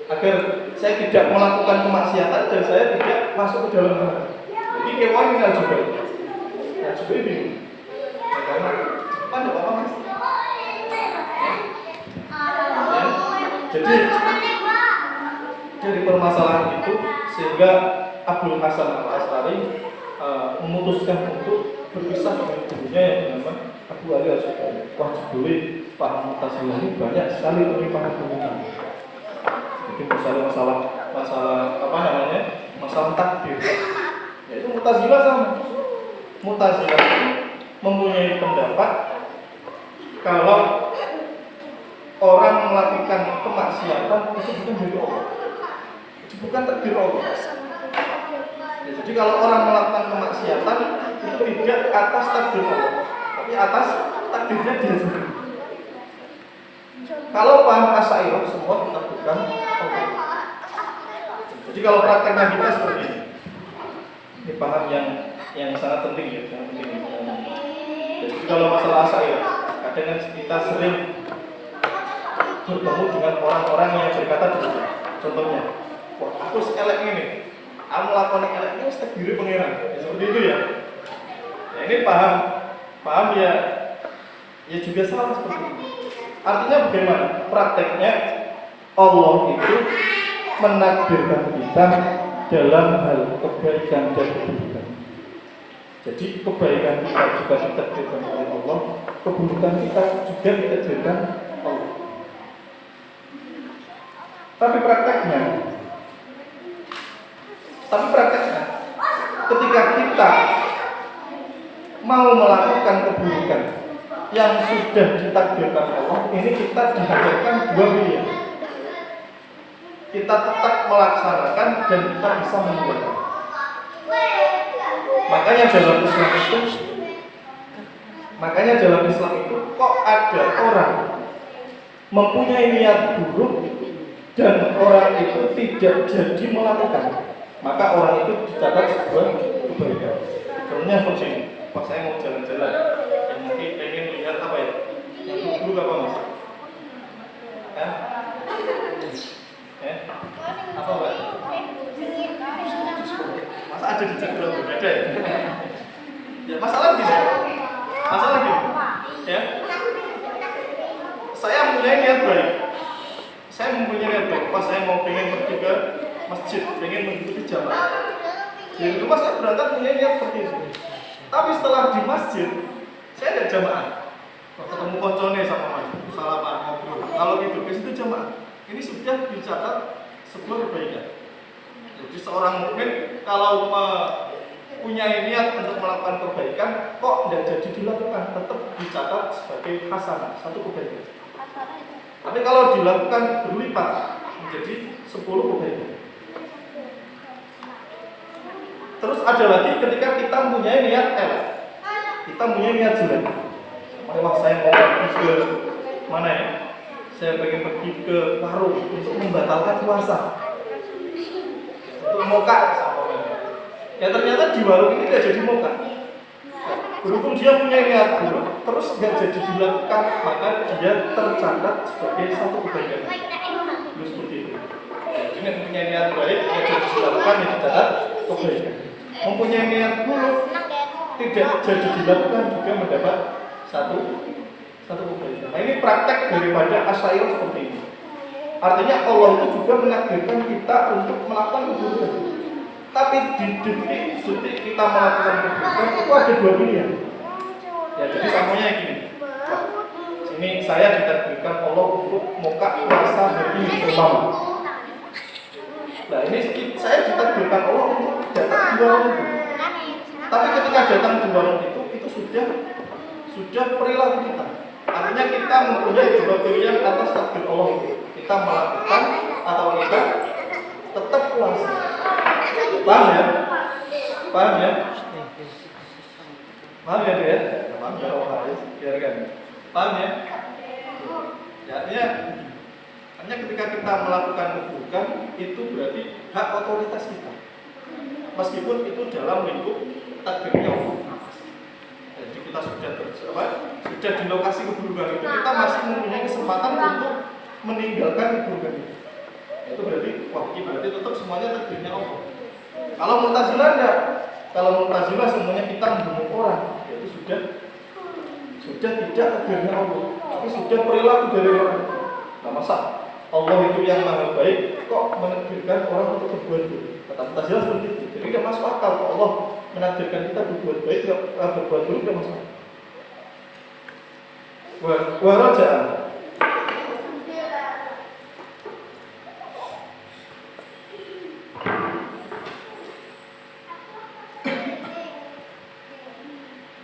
agar saya tidak melakukan kemaksiatan dan saya tidak masuk ke dalam neraka. Jadi kewan ini juga ini karena ada apa mas? Ya. Jadi dari permasalahan itu sehingga Abdul Hasan Al-Asy'ari memutuskan untuk berpisah dengan gurunya yang bernama Abu Ali Al-Syukani. Wah, judulnya paham Mu'tazilah ini banyak sekali penyimpangan-penyimpangan. Jadi masalah takdir. Yaitu Mu'tazilah sama. Mu'tazilah mempunyai pendapat kalau orang melakukan kemaksiatan itu bukan dari Allah, itu bukan takdir Allah. Ya, jadi kalau orang melakukan kemaksiatan itu tidak atas takdir Allah, tapi atas takdirnya dia sendiri. Kalau paham Asy'ariyah semua ditakdirkan Allah. Jadi kalau prakteknya kita seperti ini paham yang sangat penting ya, sangat penting. Jadi kalau masalah Asy'ariyah, kadang kita sering bertemu dengan orang-orang yang berkata demikian. Contohnya, wah aku elek ini, aku melakukan elek ini mesti diri pengiran. Ya, seperti itu ya. Ya ini paham ya juga salah seperti itu. Artinya bagaimana? Prakteknya Allah itu menakdirkan kita dalam hal kebaikan dan keburukan. Jadi kebaikan kita juga ditakdirkan oleh Allah, keburukan kita juga ditakdirkan Allah. Tapi prakteknya ketika kita mau melakukan keburukan yang sudah ditakdirkan Allah, ini kita dihadapkan dua pilihan. Kita tetap melaksanakan dan kita bisa meninggalkan. Makanya dalam Islam itu kok ada orang mempunyai niat buruk dan orang itu tidak jadi melakukan, maka orang itu dicatat sebuah kebaikan. Contohnya seperti ini, pas saya mau jalan-jalan, yang nanti pengen lihat apa ya? Yang dulu apa mas? Apa mbak? Masa ada di jadwal berbeda ya? Ya masalah gini, ya. Saya mempunyai niat baik. Pas saya mau pengen pergi ke masjid, pengen mengikuti jamaah. Di rumah saya berangkat punya niat seperti itu. Tapi setelah di masjid, saya ada jamaah. Ketemu koncone sama mas, salaman ngobrol. Kalau gitu, ke situ jamaah. Ini sudah dicatat sebuah kebaikan. Jadi seorang mukmin kalau punya niat untuk melakukan kebaikan, kok tidak jadi dilakukan, tetap dicatat sebagai hasanah, satu kebaikan. Tapi kalau dilakukan berlipat menjadi 10 kebaikan. Terus ada lagi ketika kita mempunyai niat kita mempunyai niat jelek. Wah saya mau pergi ke mana ya? Saya pengen pergi ke warung untuk membatalkan puasa, untuk moka sama. Ya ternyata di warung ini tidak jadi moka. Berhubung dia punya niat buruk, terus nggak jadi dilakukan, maka dia tercatat sebagai satu kebaikan. Seperti itu. Jadi mempunyai niat baik, nggak jadi dilakukan, ya dicatat kebaikan. Mempunyai niat buruk, tidak jadi dilakukan juga mendapat satu kebaikan. Nah ini praktek daripada Asy'ariyah seperti ini. Artinya Allah itu juga menakdirkan kita untuk melakukan keburukan. Tapi di detik kita melakukan keburukan itu ada dua pilihan. Ya jadi samanya gini. Sini saya ditakdirkan Allah untuk moka puasa hari pertama. Nah ini saya ditakdirkan Allah untuk datang di warung itu. Tapi ketika datang di warung itu sudah perilaku kita. Artinya kita mempunyai dua pilihan atas takdir Allah itu. Kita melakukan atau kita tetap puasa. Paham ya? Paham ya? Paham ya dia? Paham ya? Oh, harus biarkan. Paham ya? Ya, artinya ketika kita melakukan keburukan itu berarti hak otoritas kita. Meskipun itu dalam lingkup takdirnya Allah. Jadi kita sudah di lokasi keburukan itu, kita masih mempunyai kesempatan untuk meninggalkan keburukan itu. Itu berarti berarti tetap semuanya takdirnya Allah. Kalau Mu'tazilah enggak. Kalau Mu'tazilah semuanya kita membunuh orang, itu sudah tidak takdirnya Allah, tapi sudah perilaku dari orang. Nah, masa Allah itu yang maha baik kok menakdirkan orang untuk berbuat baik? Kata Mu'tazilah seperti itu. Jadi tidak masuk akal kalau Allah menakdirkan kita berbuat baik, berbuat buruk tidak masuk akal. Waraja'an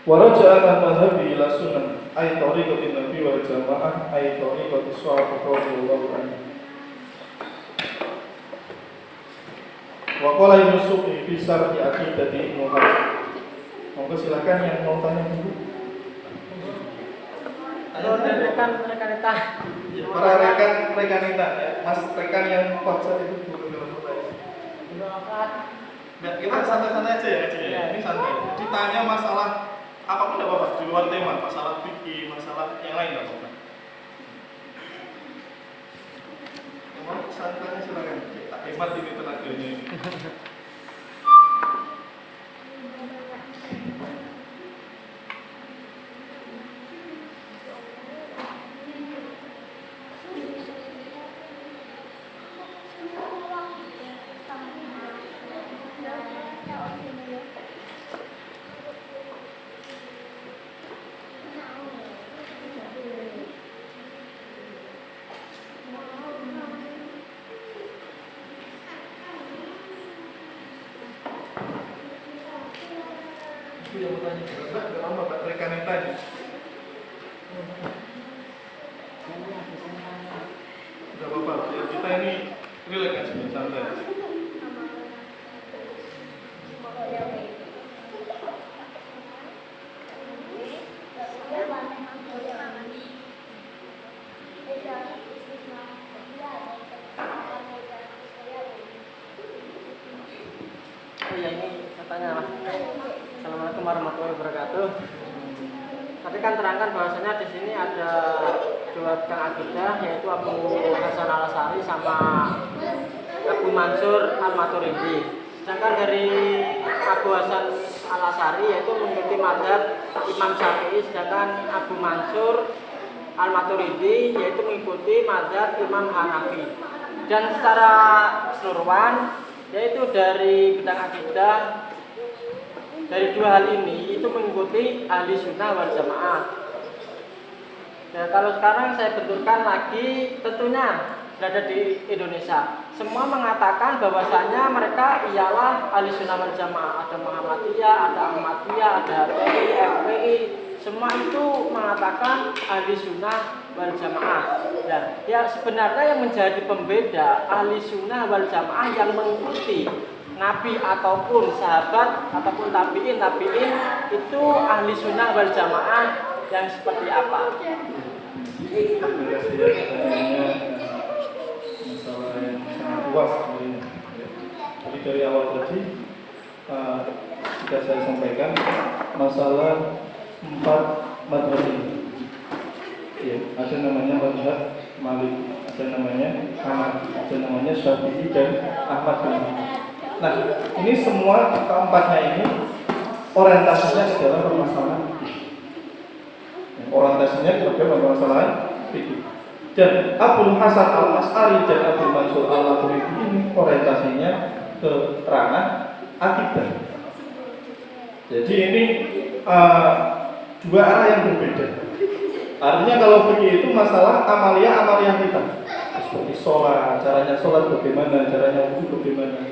Waraja'an madhabi ila sunnah ay tariqatin nabi wal jamaah ay tariqatis sahabat radhiyallahu anhu. Wa qala Yusuf fi syarhi aqidati Muhammad. Monggo silakan yang mau tanya dulu. Rekan kita. Para rekan kita ya, Mas rekan yang WhatsApp itu belum berapa. Nah, kita santai-santai aja ya. Ini santai. Ditanya masalah apapun tidak apa-apa, di luar tema, masalah fikih, masalah yang lain tidak apa-apa. Mau santai silakan. Tak hebat ini tenaganya ini. Yang bertanya, enggak lama Pak rekan yang tadi. Enggak apa-apa, ya, kita ini relax aja, santai. Oh ya, ini katanya Mas. Assalamualaikum warahmatullahi wabarakatuh. Tadi kan terangkan bahwasanya di sini ada dua tukang akidah, yaitu Abu Hasan Al-Asy'ari sama Abu Mansur Al-Maturidi. Sedangkan dari Abu Hasan Al-Asy'ari yaitu mengikuti mazhab Imam Syafi'i, sedangkan Abu Mansur Al-Maturidi yaitu mengikuti mazhab Imam Hanafi. Dan secara keseluruhan yaitu dari bidang akidah, dari dua hal ini itu mengikuti ahli sunnah wal jamaah. Nah, kalau sekarang saya benturkan lagi, tentunya berada di Indonesia, semua mengatakan bahwasanya mereka ialah ahli sunnah wal jamaah. Ada Muhammadiyah, ada Ahmadiyah, ada HTI, FPI, semua itu mengatakan ahli sunnah wal jamaah. Ya sebenarnya yang menjadi pembeda ahli sunnah wal jamaah yang mengikuti Nabi ataupun sahabat ataupun tabiin itu ahli sunnah wal jamaah yang seperti apa? Terima kasih ya pertanyaannya, masalah yang sangat luas sebenarnya. Jadi dari awal tadi sudah saya sampaikan masalah 4 mazhab ini. Ya, ada namanya mazhab Malik, ada namanya Hanafi, ada namanya Syafi'i dan Ahmad bin Hanbal. Nah, ini semua keempatnya ini orientasinya adalah permasalahan fikih. Orientasinya kepada permasalahan fikih. Dan Abu Hasan Al-Asy'ari dan Abu Mansur Al-Maturidi ini orientasinya ke ranah akidah. Jadi ini dua arah yang berbeda. Artinya kalau fikih itu masalah amalia kita, seperti sholat, caranya sholat bagaimana, caranya wudu bagaimana.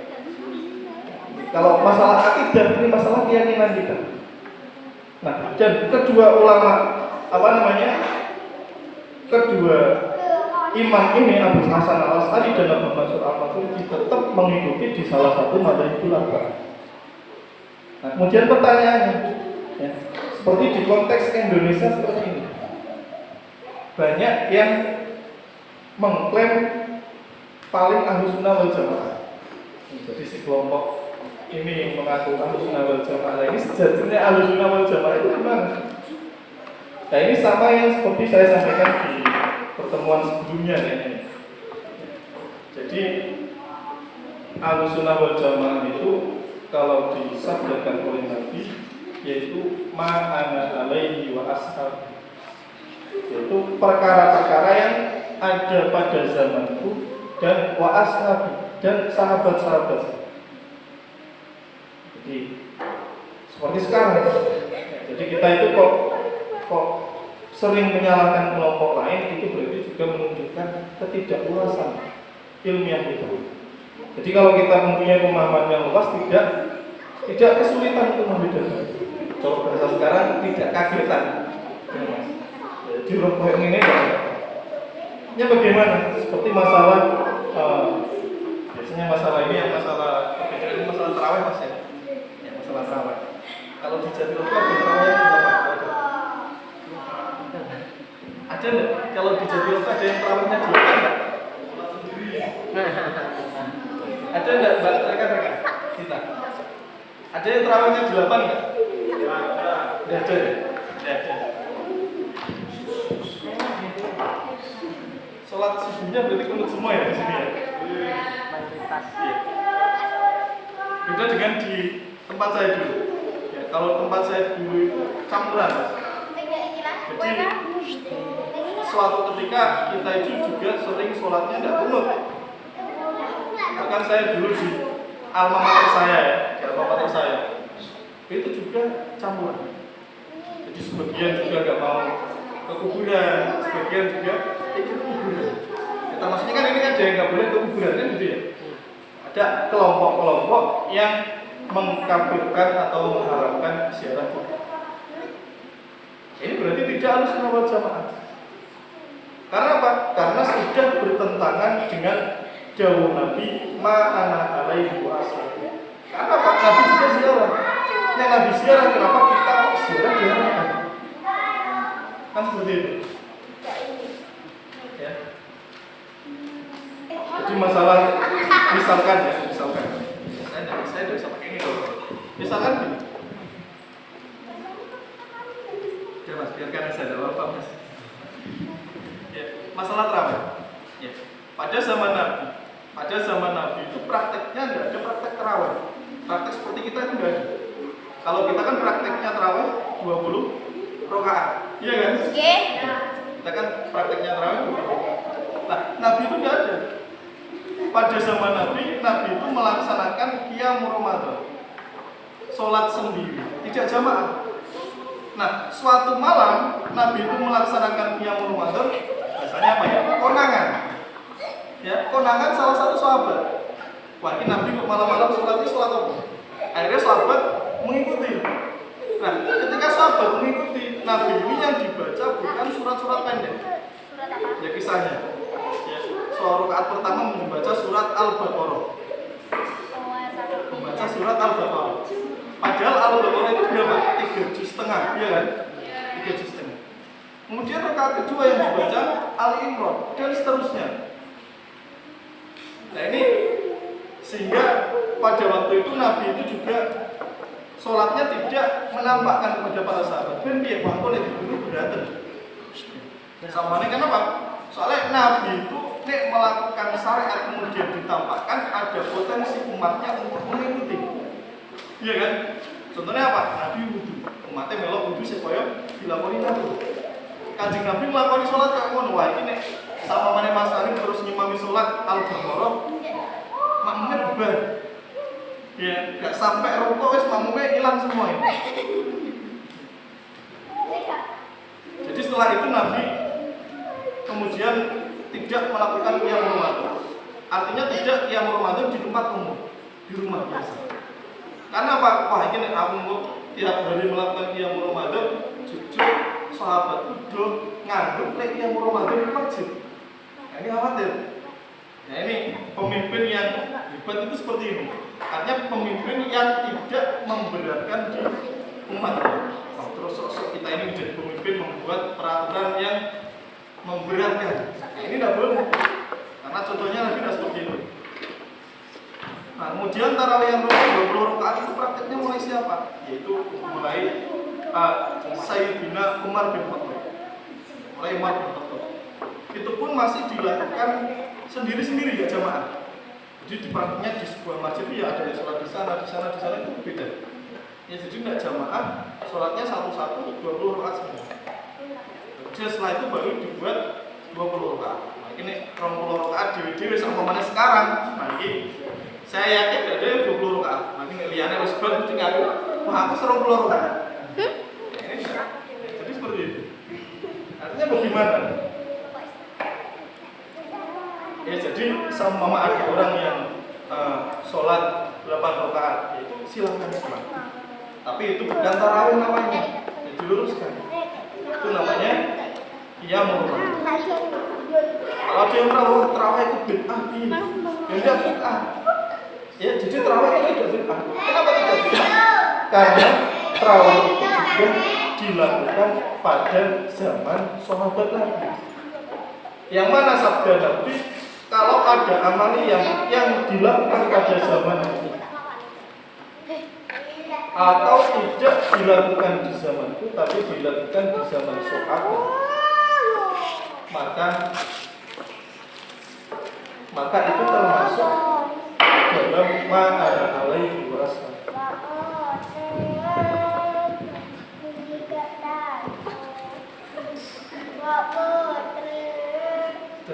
Kalau masalah akidah ini masalah keyakinan kita. Nah, dan kedua ulama kedua imam ini Abu Hasan Al-Asy'ari dan Abu Mansur Al-Maturidi tetap mengikuti di salah satu mazhabul arba'. Nah, kemudian pertanyaannya, ya, seperti di konteks Indonesia seperti ini, banyak yang mengklaim paling Ahlussunnah wal Jamaah. Jadi si kelompok ini yang mengaku Ahlussunnah wal Jamaah, ini sejatinya Ahlussunnah wal Jamaah itu gimana? Nah, ini sama yang seperti saya sampaikan di pertemuan sebelumnya ya. Jadi Ahlussunnah wal Jamaah itu kalau disabdakan oleh Nabi yaitu ma'ana alaihi wa ashab, yaitu perkara-perkara yang ada pada zamanku dan wa ashab dan sahabat-sahabat. Jadi seperti sekarang. Jadi kita itu kok sering menyalahkan kelompok lain, itu berarti juga menunjukkan ketidakluasan ilmiah itu. Jadi kalau kita mempunyai pemahaman yang luas, tidak kesulitan untuk membedakan. Kalau bahasa sekarang tidak kagetan. Jadi rokok ini ya bagaimana? Seperti masalah biasanya masalah ini yang masalah perbedaan ini masalah tarawih mas ya. Ya masalah tarawih. Kalau di Jatiluhur ada tarawihnya berapa? Ada nggak? Kalau di Jatiluhur ada yang tarawihnya 8 nggak? Ada enggak Mbak rekan-rekan kita? Ada yang terawihnya 8 enggak? Enggak ada. Enggak ada. Sholat subuhnya berarti kunut semua ya di sini ya? Iya. Beda dengan di tempat saya dulu. Ya, kalau tempat saya dulu itu campuran. Jadi suatu ketika kita itu juga sering sholatnya enggak kunut. Bahkan saya dulu di alma mater saya ya, di alma mater saya itu juga campuran. Jadi sebagian juga nggak mau ke kuburan, sebagian juga ikut kuburan. Ya, maksudnya kan ini kan ada yang nggak boleh ke kuburan kan gitu ya. Ada kelompok-kelompok yang mengkafirkan atau mengharamkan ziarah kubur. Ini berarti tidak Ahlussunnah wal Jamaah. Karena apa? Karena sudah bertentangan dengan jauh Nabi ma'ana alaihi wa ashabi. Karena Pak Nabi juga ziarah. Yang Nabi ziarah kenapa kita ziarah diharamkan? Kan seperti itu. Ya. Jadi masalah misalkan saya tidak bisa pakai ini loh. Misalkan gini. Ya mas, biarkan saya ada apa mas. Ya, masalah terawih. Ya. Pada zaman Nabi itu prakteknya tidak ada praktek terawih. Praktek seperti kita itu tidak ada. Kalau kita kan prakteknya terawih 20 rakaat, iya kan? Iya. Kita kan prakteknya terawih 20 rakaat. Nah, Nabi itu tidak ada. Pada zaman Nabi itu melaksanakan qiyamul Ramadan, sholat sendiri, tidak jamaah. Nah, suatu malam Nabi itu melaksanakan qiyamul Ramadan, biasanya apa ya? Konangan. Ya, konangan salah satu sahabat. Wah, ini Nabi malam-malam sholat apa? Akhirnya sahabat mengikuti. Nah, ketika sahabat mengikuti Nabi ini yang dibaca bukan surat-surat pendek. Surat apa? Ya kisahnya. Ya, soal rakaat pertama membaca surat Al-Baqarah. Membaca surat Al-Baqarah. Padahal Al-Baqarah itu berapa? 3 juz setengah, iya kan? 3 juz setengah. Kemudian rakaat kedua yang dibaca Al-Imran dan seterusnya. Nah ini sehingga pada waktu itu Nabi itu juga sholatnya tidak menampakkan kepada para sahabat. Ben dia bangkol itu dulu berantem. Sama ini kenapa? Soalnya Nabi itu melakukan syariat kemudian ditampakkan ada potensi umatnya untuk mengikuti. Iya kan? Contohnya apa? Nabi wudhu, umatnya melok wudhu supaya dilakoni Nabi. Kanjeng Nabi melakoni sholat kayak ngono. Wah ini sama mana Mas Arif terus nyimami sholat Al-Baqarah, makmumnya beban. Ya, gak sampai rukuk wis makmumnya hilang semua ini. Jadi setelah itu Nabi kemudian tidak melakukan qiyamul Ramadan. Artinya tidak qiyamul Ramadan di tempat umum, di rumah biasa. Karena apa? Wah ini aku tiap hari melakukan qiyamul Ramadan, jujur sahabat itu nganggep nek qiyamul Ramadan itu wajib. Nah, ini khawatir. Nah ini pemimpin yang hebat itu seperti ini. Artinya pemimpin yang tidak memberatkan di umat. Oh, terus sosok kita ini menjadi pemimpin membuat peraturan yang memberatkan. Nah, ini tidak boleh. Karena contohnya lagi tidak seperti itu. Nah, kemudian tarawih yang 20 rakaat itu prakteknya mulai siapa? Yaitu mulai Sayyidina Umar bin Khattab. Mulai Umar bin Khattab. Itu pun masih dilakukan sendiri-sendiri ya jamaah. Jadi di prakteknya di sebuah masjid ya ada yang sholat di sana itu beda. Ya jadi tidak jamaah, sholatnya satu-satu 20 rakaat semua. Jadi setelah itu baru dibuat 20 rakaat. Nah, ini 20 rakaat dewe-dewe sama mana sekarang. Nah, ini saya yakin ada yang 20 rakaat. Nah, ini liane wis ben tinggal wah aku 20 rakaat. Jadi seperti itu. Artinya bagaimana? Ya jadi sama ada orang yang sholat 8 rakaat, itu silakan. Tapi itu bukan tarawih namanya, ya diluruskan. Itu namanya qiyamul lail. Kalau dia tarawih itu bid'ah, tidak bid'ah. Ya jadi tarawih itu tidak bid'ah. Kenapa tidak bid'ah? Karena tarawih itu juga dilakukan pada zaman sahabat Nabi. Yang mana sabda Nabi? Kalau ada amaliyah yang dilakukan pada zaman itu atau tidak dilakukan di zamanku tapi dilakukan di zaman sahabat, maka itu termasuk dalam ma'ana alaihi wasallam.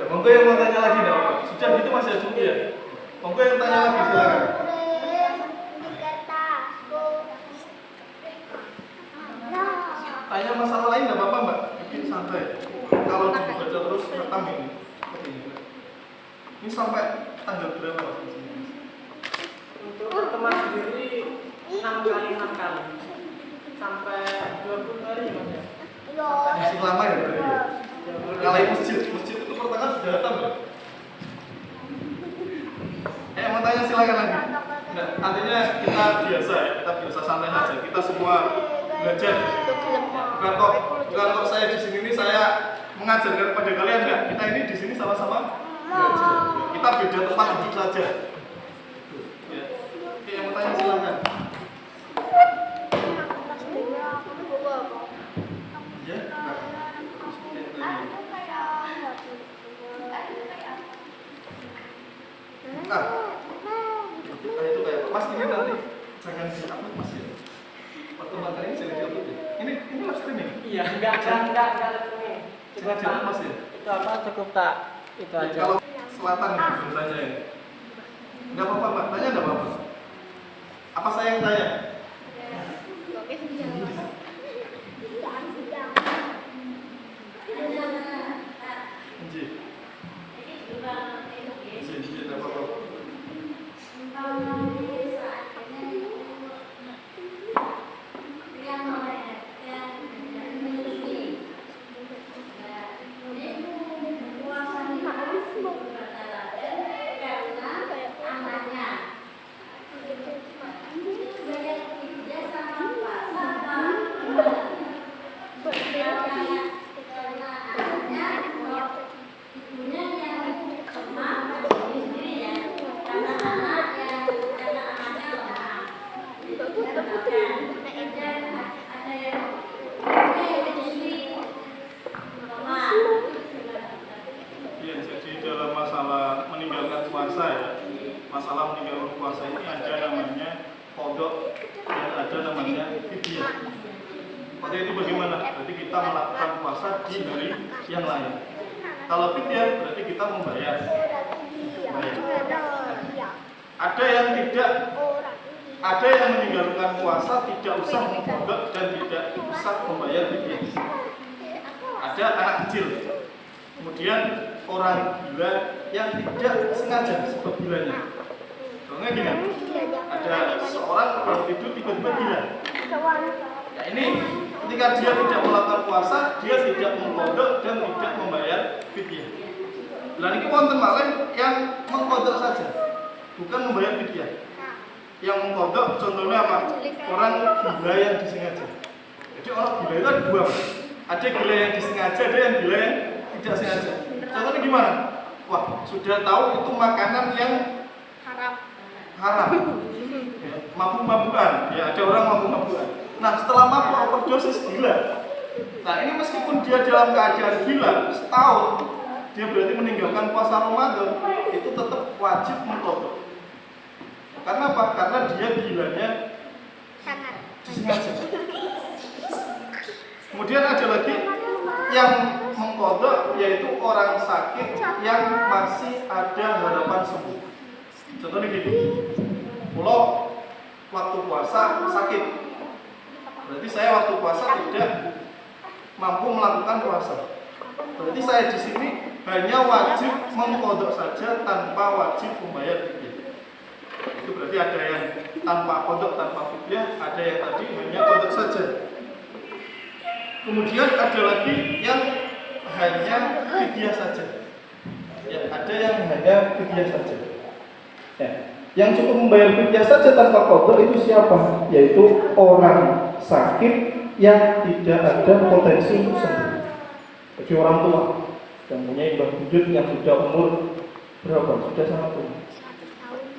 Monggo yang mau tanya lagi enggak? Sudah itu masih ada ya. Monggo yang tanya lagi silakan. Tanya masalah lain enggak apa-apa, Mbak. Bikin santai. Kalau dibaca terus rekam ini. Seperti ini. Ini sampai tanggal berapa, Mas? Untuk pertemuan sendiri 6 kali sampai 20 hari Mas ya. Masih lama ya berarti ya? Kalau masjid itu pertengahan sudah datang ya? Mau tanya silakan lagi. Nah, artinya kita biasa santai saja. Kita semua belajar. Bukan kok saya di sini ini saya mengajarkan kepada kalian enggak. Kita ini di sini sama-sama belajar. Kita beda tempat duduk saja. Ya. Oke, yang mau tanya silakan. Ya, itu kayak Mas ini nanti jangan di-upload Mas ya. Waktu materi ini jangan di-upload ya. Ini live streaming. Iya, enggak streaming. Coba Jangan Pak. Mas ya. Itu apa cukup tak? Itu Ya, aja. kalau selatan ya, tanya ya. Enggak apa-apa, Mbak. Tanya enggak apa-apa. Apa saya yang tanya? Masalah meninggalkan puasa ini ada namanya qadha dan ada namanya fidyah. Qadha itu bagaimana? Berarti kita melakukan puasa di hari yang lain. Kalau fidyah berarti kita membayar. Ada yang meninggalkan puasa tidak usah qadha dan tidak usah membayar fidyah. Ada anak kecil, kemudian orang gila yang tidak sengaja sebab gilanya. Soalnya gini, ada seorang orang tidur tiba-tiba gila. Nah ini ketika dia tidak melakukan puasa, dia tidak mengqadha dan tidak membayar fidyah. Lah niki wonten malih yang mengqadha saja, bukan membayar fidyah. Yang mengkodok contohnya apa? Orang gila yang disengaja. Jadi orang gila itu ada dua. Ada gila yang disengaja, ada yang gila yang tidak sengaja. Contohnya gimana? Wah, sudah tahu itu makanan yang haram. Ya, mabuk-mabukan. Ya, ada orang mabuk-mabukan. Nah, setelah mabuk overdosis gila. Nah, ini meskipun dia dalam keadaan gila, setahun dia berarti meninggalkan puasa Ramadan, itu tetap wajib mengkodok. Karena apa? Karena dia gilanya disengaja. Kemudian ada lagi yang mengkodok, yaitu orang sakit yang masih ada harapan sembuh. Contohnya gini, kalau waktu puasa sakit, berarti saya waktu puasa tidak mampu melakukan puasa. Berarti saya di sini hanya wajib mengkodok saja tanpa wajib membayar fidyah. Itu berarti ada yang tanpa kodok, tanpa fidyah, ada yang tadi hanya kodok saja. Kemudian ada lagi yang hanya fidyah saja. Ya, ada yang hanya fidyah saja. Ya. Yang cukup membayar fidyah saja tanpa kodok itu siapa? Yaitu orang sakit yang tidak ada potensi untuk sembuh. Jadi orang tua yang punya mbah buyut yang sudah umur berapa? Sudah sangat tua.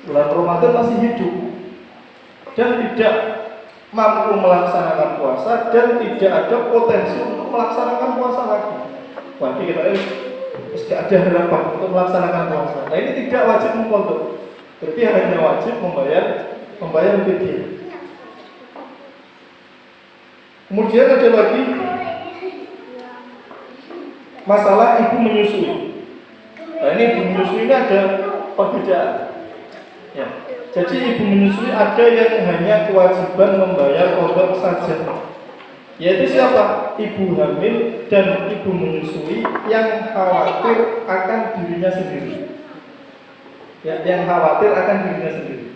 Bulan Ramadan masih hidup dan tidak mampu melaksanakan puasa dan tidak ada potensi untuk melaksanakan puasa lagi. Wah, kita tidak ada harapan untuk melaksanakan puasa. Nah, ini tidak wajib mengkodok. Berarti hanya wajib membayar fidyah. Kemudian ada lagi masalah ibu menyusui. Nah, ini ibu menyusui ini ada perbedaan. Ya. Jadi ibu menyusui ada yang hanya kewajiban membayar kodok saja. Yaitu siapa? Ibu hamil dan ibu menyusui yang khawatir akan dirinya sendiri. Ya, yang khawatir akan dirinya sendiri.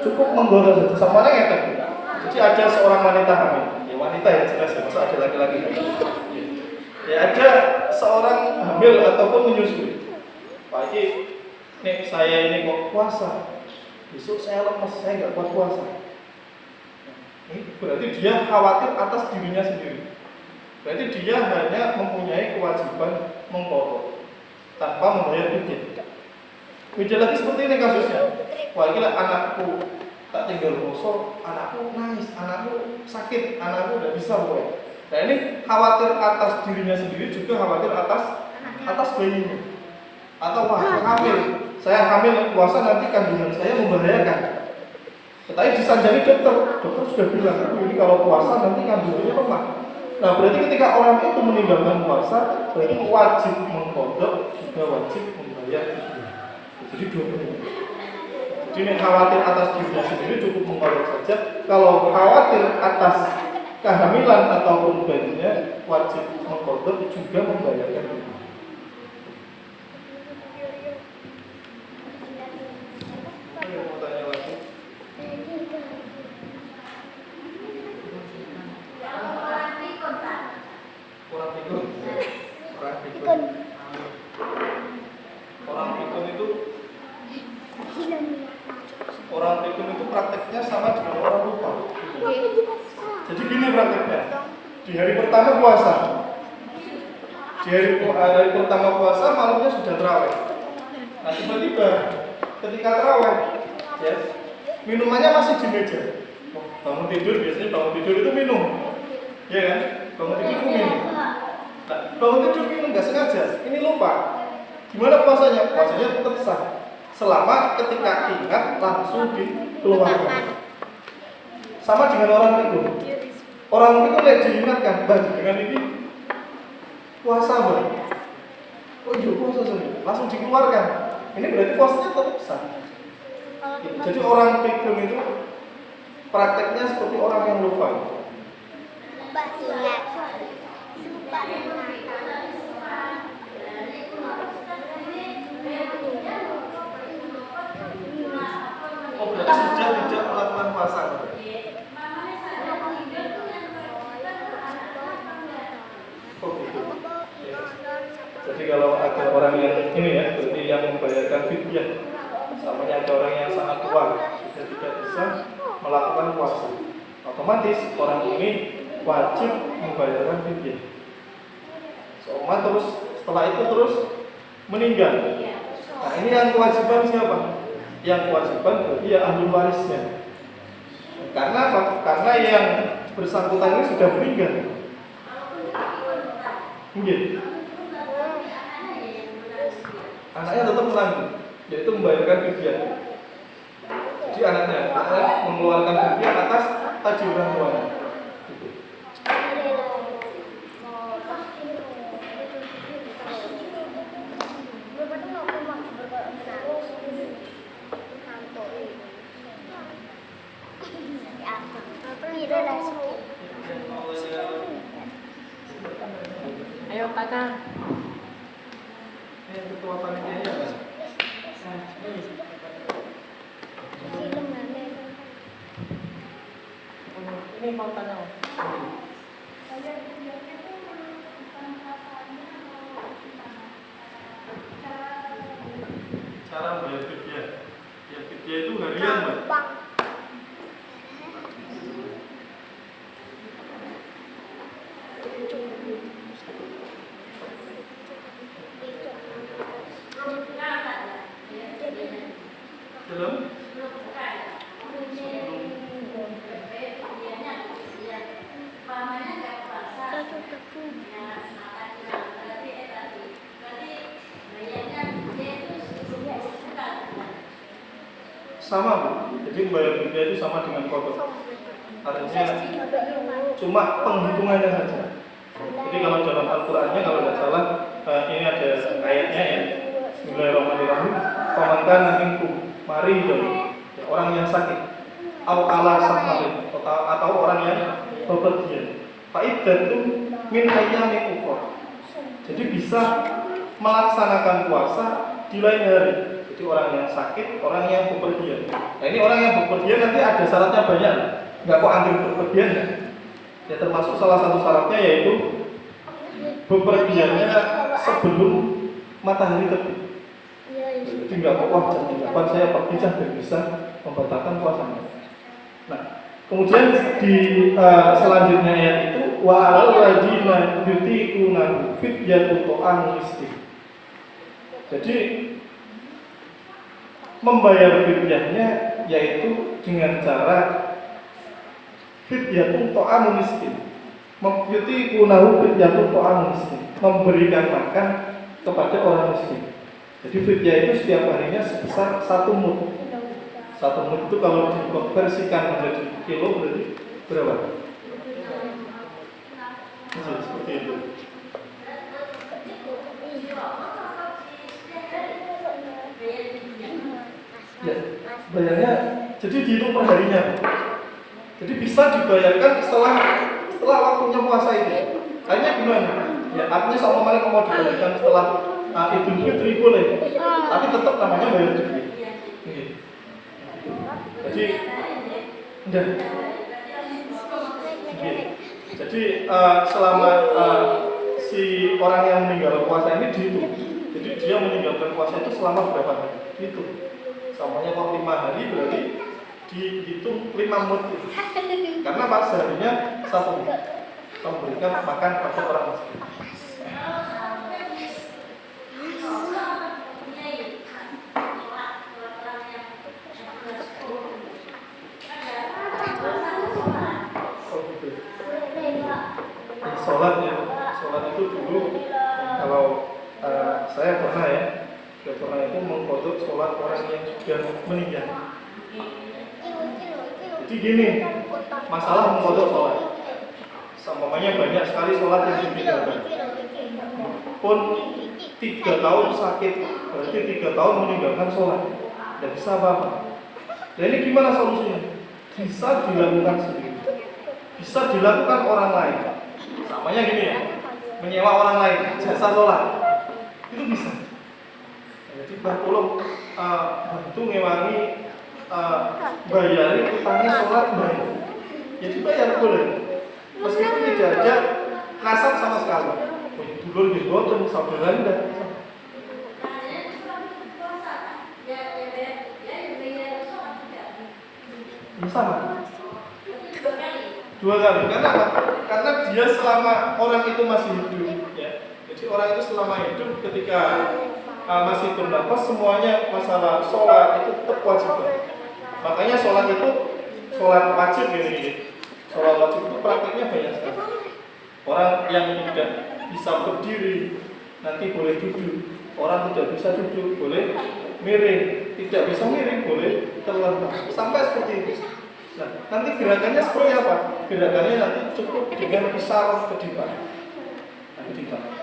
Cukup menggodok saja. Sama orang yang tadi. Jadi ada seorang wanita hamil. Ya, wanita yang jelas ya, masa ada laki-laki. Ya, ada seorang hamil ataupun menyusui. Pak Haji, nih saya ini kok puasa. Besok saya lemes, saya nggak kuat puasa. Ini berarti dia khawatir atas dirinya sendiri. Berarti dia hanya mempunyai kewajiban mengkodok tanpa membayar fidyah. Beda lagi seperti ini kasusnya. Wah, ini anakku tak tinggal poso, anakku nangis, anakku sakit, anakku udah bisa boleh. Nah, ini khawatir atas dirinya sendiri, juga khawatir atas bayinya. Atau wah, hamil, saya hamil puasa nanti kandungan saya membahayakan. Tetapi disanjari dokter sudah bilang, ini kalau puasa nanti kandungannya lemah. Nah, berarti ketika orang itu meninggalkan puasa, berarti wajib mengkodok, juga wajib membayar fidyah. Jadi dua-duanya. Jadi yang khawatir atas dirinya sendiri cukup mengkodok saja. Kalau khawatir atas kehamilan ataupun bayinya, wajib mengkodok juga membayarkan fidyah. Orang pikun itu prakteknya sama dengan orang lupa. Jadi gini prakteknya. Di hari pertama puasa. Di hari pertama puasa malamnya sudah terawih. Nah, tiba-tiba ketika terawih, ya, minumannya masih di meja. Bangun tidur, biasanya bangun tidur itu minum. Ya kan? Bangun tidur itu minum. Nah, bangun tidur minum nggak sengaja. Ini lupa. Gimana puasanya? Puasanya tetap sah. Selama ketika ingat langsung dikeluarkan. Sama dengan orang pikun. Orang pikun yang diingatkan, dengan ini puasa Mbak. Oh iya puasa sendiri. Langsung dikeluarkan. Ini berarti puasanya tetap sah. Jadi orang pikun itu prakteknya seperti orang yang lupa. Oh, berarti sudah tidak melakukan puasa. Oh, gitu. Ya. Jadi kalau ada orang yang ini ya, berarti yang membayarkan fidyah Samanya ada orang yang sangat tua sudah tidak bisa melakukan puasa, otomatis orang ini wajib membayarkan fidyah. Seumat terus setelah itu terus meninggal. Nah ini yang kewajiban siapa? Yang kewajiban bagi ya ahli warisnya. Karena apa? Karena yang bersangkutan ini sudah meninggal. Mungkin anaknya tetap menanggung, yaitu membayarkan fidyah. Jadi anaknya mengeluarkan fidyah atas tadi orang tuanya. Ayo tanya. Ketua panitianya apa? Ini mau tanya. Cara bayar fidyah. Ya fidyah itu harian, Mbak. Belum? Sama Bu, jadi membayar fidyah itu sama dengan kodok. Artinya cuma penghitungannya saja. Jadi kalau dalam Al-Qur'annya kalau tidak salah ini ada ayatnya ya. Bismillahirrahmanirrahim. Famankan minkum mari dong. Ya, orang yang sakit au ala safarin atau orang yang bepergian. Fa'iddatu min ayyamin ukhra. Jadi bisa melaksanakan puasa di lain hari. Jadi orang yang sakit, orang yang bepergian. Nah ini orang yang bepergian nanti ada syaratnya banyak. Enggak kok ambil bepergian ya. Ya termasuk salah satu syaratnya yaitu bepergiannya sebelum matahari terbit. Jadi enggak kok wah jam 8 saya pergi dan bisa membatalkan puasanya. Nah, kemudian di selanjutnya ayat itu wa alal ladina yutiquna fidyatun ta'am miskin. Jadi membayar fidyahnya yaitu dengan cara fidyatun ta'am miskin. Yutiquna fidyatun ta'am miskin, memberikan makan kepada orang miskin. Jadi fidyah itu setiap harinya sebesar 1 mud. 1 mud itu kalau dikonversikan menjadi kilo berarti berapa? Seperti itu. Ya, bayarnya jadi dihitung per harinya. Jadi bisa dibayarkan setelah waktunya puasa itu. Kayaknya gimana? Ya, artinya sama mereka mau dibayarkan setelah Idul Fitri boleh, tapi tetap namanya bayar fidyah. Jadi, jadi selama si orang yang meninggal puasa ini dihitung. Jadi dia meninggalkan puasa itu selama berapa hari? Itu. Samanya kok 5 hari berarti dihitung 5 mud. Karena pas harinya 1 mud. Memberikan makan kepada orang miskin. Sholat itu dulu kalau saya pernah itu mengkodok sholat orang yang sudah meninggal. Jadi gini, masalah mengkodok sholat. Sampainya banyak sekali sholat yang ditinggalkan. Pun 3 tahun sakit, berarti 3 tahun meninggalkan sholat, tidak bisa apa-apa. Dan ini gimana solusinya? Bisa dilakukan sendiri, bisa dilakukan orang lain. Samanya gini ya, menyewa orang lain jasa sholat itu bisa. Jadi tolong bantu ngewangi bayari utangnya sholat bayar. Jadi bayar boleh, meskipun tidak ada nasab sama sekali. Dulur di boten saudara ndak. Sama. 2 kali. Karena apa? Karena dia selama orang itu masih hidup, ya. Jadi orang itu selama hidup ketika masih bernafas, semuanya masalah sholat itu tetap wajib. Makanya sholat itu sholat wajib ini. Sholat wajib itu praktiknya banyak sekali. Orang yang tidak bisa berdiri nanti boleh duduk. Orang tidak bisa duduk boleh miring. Tidak bisa miring boleh terlentang. Sampai seperti itu. Nah, nanti gerakannya seperti apa? Gerakannya nanti cukup dengan isyarat kedipan.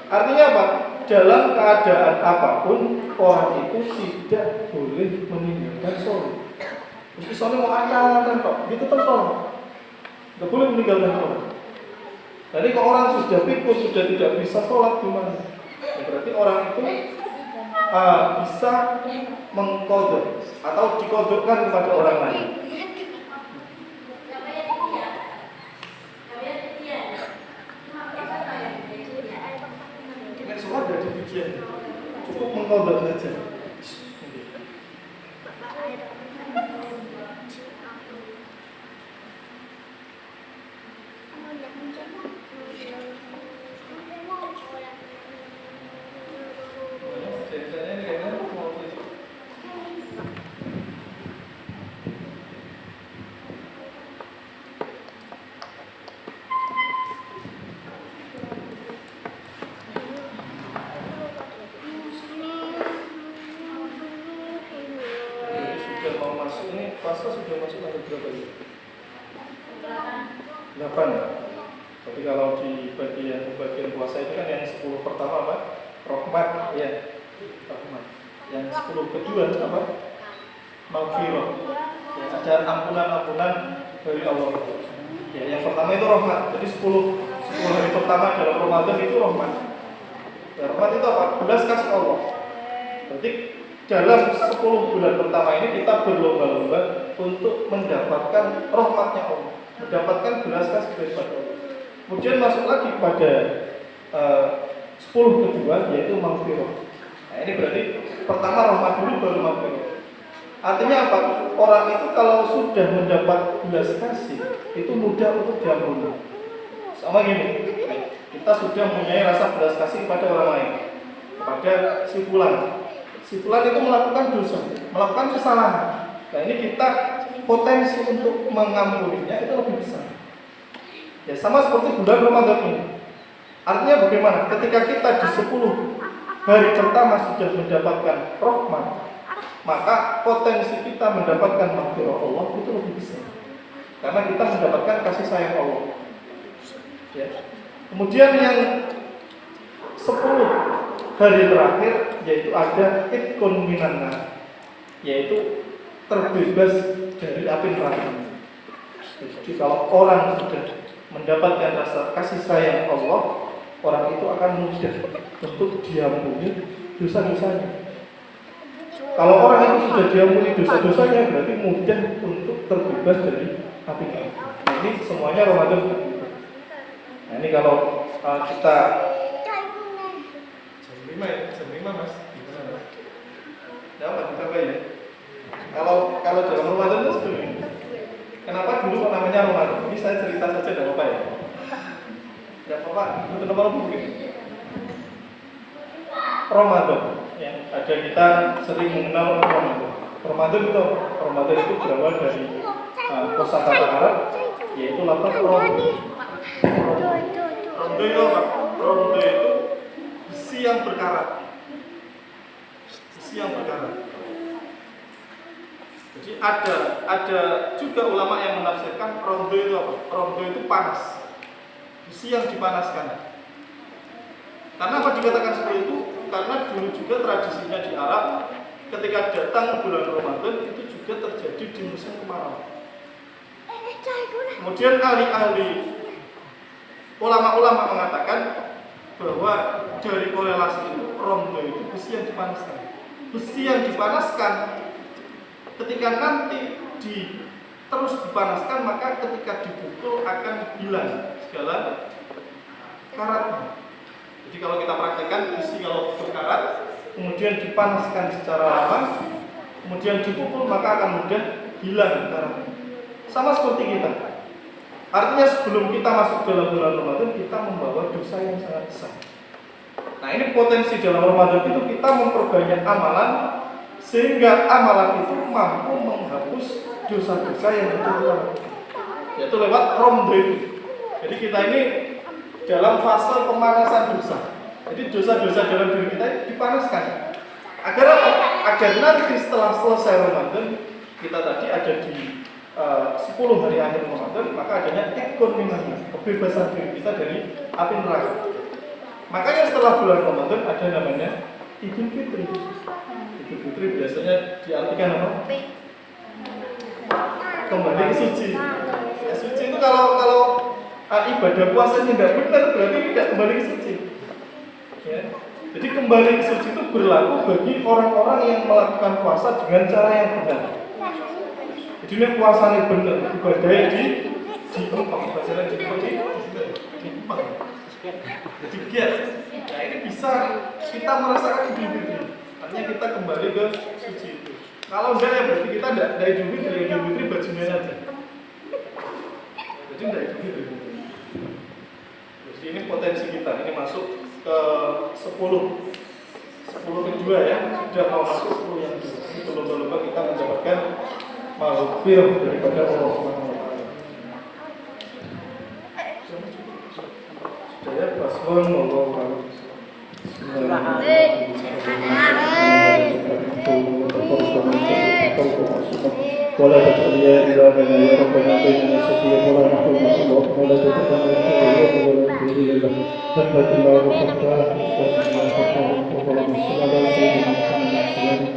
Artinya apa? Dalam keadaan apapun orang itu tidak boleh meninggalkan sholat. Meski sholat mau anak kok, itu tetap sholat. Tidak boleh meninggalkan sholat. Jadi kalau orang sudah pikir sudah tidak bisa sholat gimana? Ya, berarti orang itu bisa mengkodok atau dikodokkan kepada orang lain. Sholat dari demikian cukup mengkodok saja. Puasa sudah masuk tanggal berapa ya? 8 ya? Tapi kalau di bagian puasa itu kan yang 10 pertama apa? Rahmat ya. Rahmat. Yang 10 kedua apa? Maghfirah. Ya, ada ampunan-ampunan dari Allah. Ya, yang pertama itu rahmat. Jadi 10 hari pertama dalam Ramadan itu rahmat. Ya, rahmat itu apa? Belas kasih Allah. Berarti dalam 10 bulan pertama ini kita berlomba-lomba untuk mendapatkan rahmatnya Allah, mendapatkan belas kasih dari Allah. Kemudian masuk lagi pada 10 kedua yaitu maghfirah. Nah, ini berarti pertama rahmat dulu baru maghfirah. Artinya apa? Orang itu kalau sudah mendapat belas kasih itu mudah untuk diampuni. Sama gini, kita sudah mempunyai rasa belas kasih kepada orang lain, kepada si fulan. Si fulan itu melakukan dosa, melakukan kesalahan. Nah ini kita potensi untuk mengampuninya itu lebih besar. Ya sama seperti bulan Ramadan ini. Artinya bagaimana? Ketika kita di 10 hari pertama sudah mendapatkan rahmat, maka potensi kita mendapatkan maghfirah Allah itu lebih besar. Karena kita mendapatkan kasih sayang Allah. Ya. Kemudian yang 10 hari terakhir yaitu ada itkun minanna, yaitu terbebas dari api neraka. Jadi kalau orang sudah mendapatkan rasa kasih sayang Allah, orang itu akan mudah untuk diampuni dosa-dosanya. Kalau orang itu sudah diampuni dosa-dosanya, berarti mudah untuk terbebas dari api neraka. Nah, ini semuanya Ramadan. Nah ini kalau kita jam 5 mas, gimana mas? Dapat kita ya. Kalau dalam Ramadan itu seperti kenapa dulu kok namanya Ramadan? Ini saya cerita saja, tidak apa ya? Tidak apa, itu kenapa mungkin? Ramadan, yang ada kita sering mengenal Ramadan. Ramadan itu berawal dari kosakata Arab, yaitu lafaz rondo. Rondo itu apa? Rondo itu besi yang berkarat. Jadi ada juga ulama yang menafsirkan rondo itu apa? Rondo itu panas, besi yang dipanaskan. Karena apa dikatakan seperti itu? Karena dulu juga tradisinya di Arab, ketika datang bulan Ramadan itu juga terjadi di musim kemarau. Kemudian ahli ulama-ulama mengatakan bahwa dari korelasi itu rondo itu besi yang dipanaskan. Besi yang dipanaskan ketika nanti terus dipanaskan, maka ketika dipukul akan hilang segala karatnya. Jadi kalau kita praktekkan besi kalau berkarat kemudian dipanaskan secara lama, kemudian dipukul, maka akan mudah hilang karatnya. Sama seperti kita. Artinya sebelum kita masuk dalam bulan Ramadan, kita membawa dosa yang sangat besar. Nah, ini potensi dalam Ramadan itu kita memperbanyak amalan, sehingga amalan itu mampu menghapus dosa-dosa yang kita lakukan, yaitu lewat romdo itu. Jadi kita ini dalam fase pemanasan dosa. Jadi dosa-dosa dalam diri kita dipanaskan. Agar apa? Agar nanti setelah selesai Ramadan, kita tadi ada di 10 hari akhir Ramadan, maka adanya ekonomi, kebebasan diri kita dari api neraka. Makanya setelah bulan Ramadan ada namanya Idul Fitri. Idul Fitri biasanya diartikan apa? Kembali ke suci. Ya, suci itu kalau ibadah puasanya tidak benar, berarti tidak kembali ke suci. Ya. Jadi kembali ke suci itu berlaku bagi orang-orang yang melakukan puasa dengan cara yang benar. Jadi ini puasanya benar, ibadahnya di empang, bahasanya di empang. Jadi giat. Nah, ini bisa kita merasakan Idul Fitri. Artinya kita kembali ke suci itu. Kalau enggak ya berarti kita tidak Idul Fitri bajunya saja. Jadi tidak Idul Fitri. Jadi ini potensi kita, ini masuk ke 10 kedua ya, sudah mau masuk 10 yang kedua. Ini berlomba-lomba kita mendapatkan maghfirah daripada Allah Subhanahu wa taala. Sudah ya, paslon wallahu a'lam. ولا تجعل يا إلهنا يا ربنا بيننا سفيا ولا نحوم الله ولا تتقن ولا تهدي له ذنبك الله وفتاه الله فتاه وظلم الصلاة على سيدنا محمد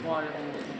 Waalaikumsalam.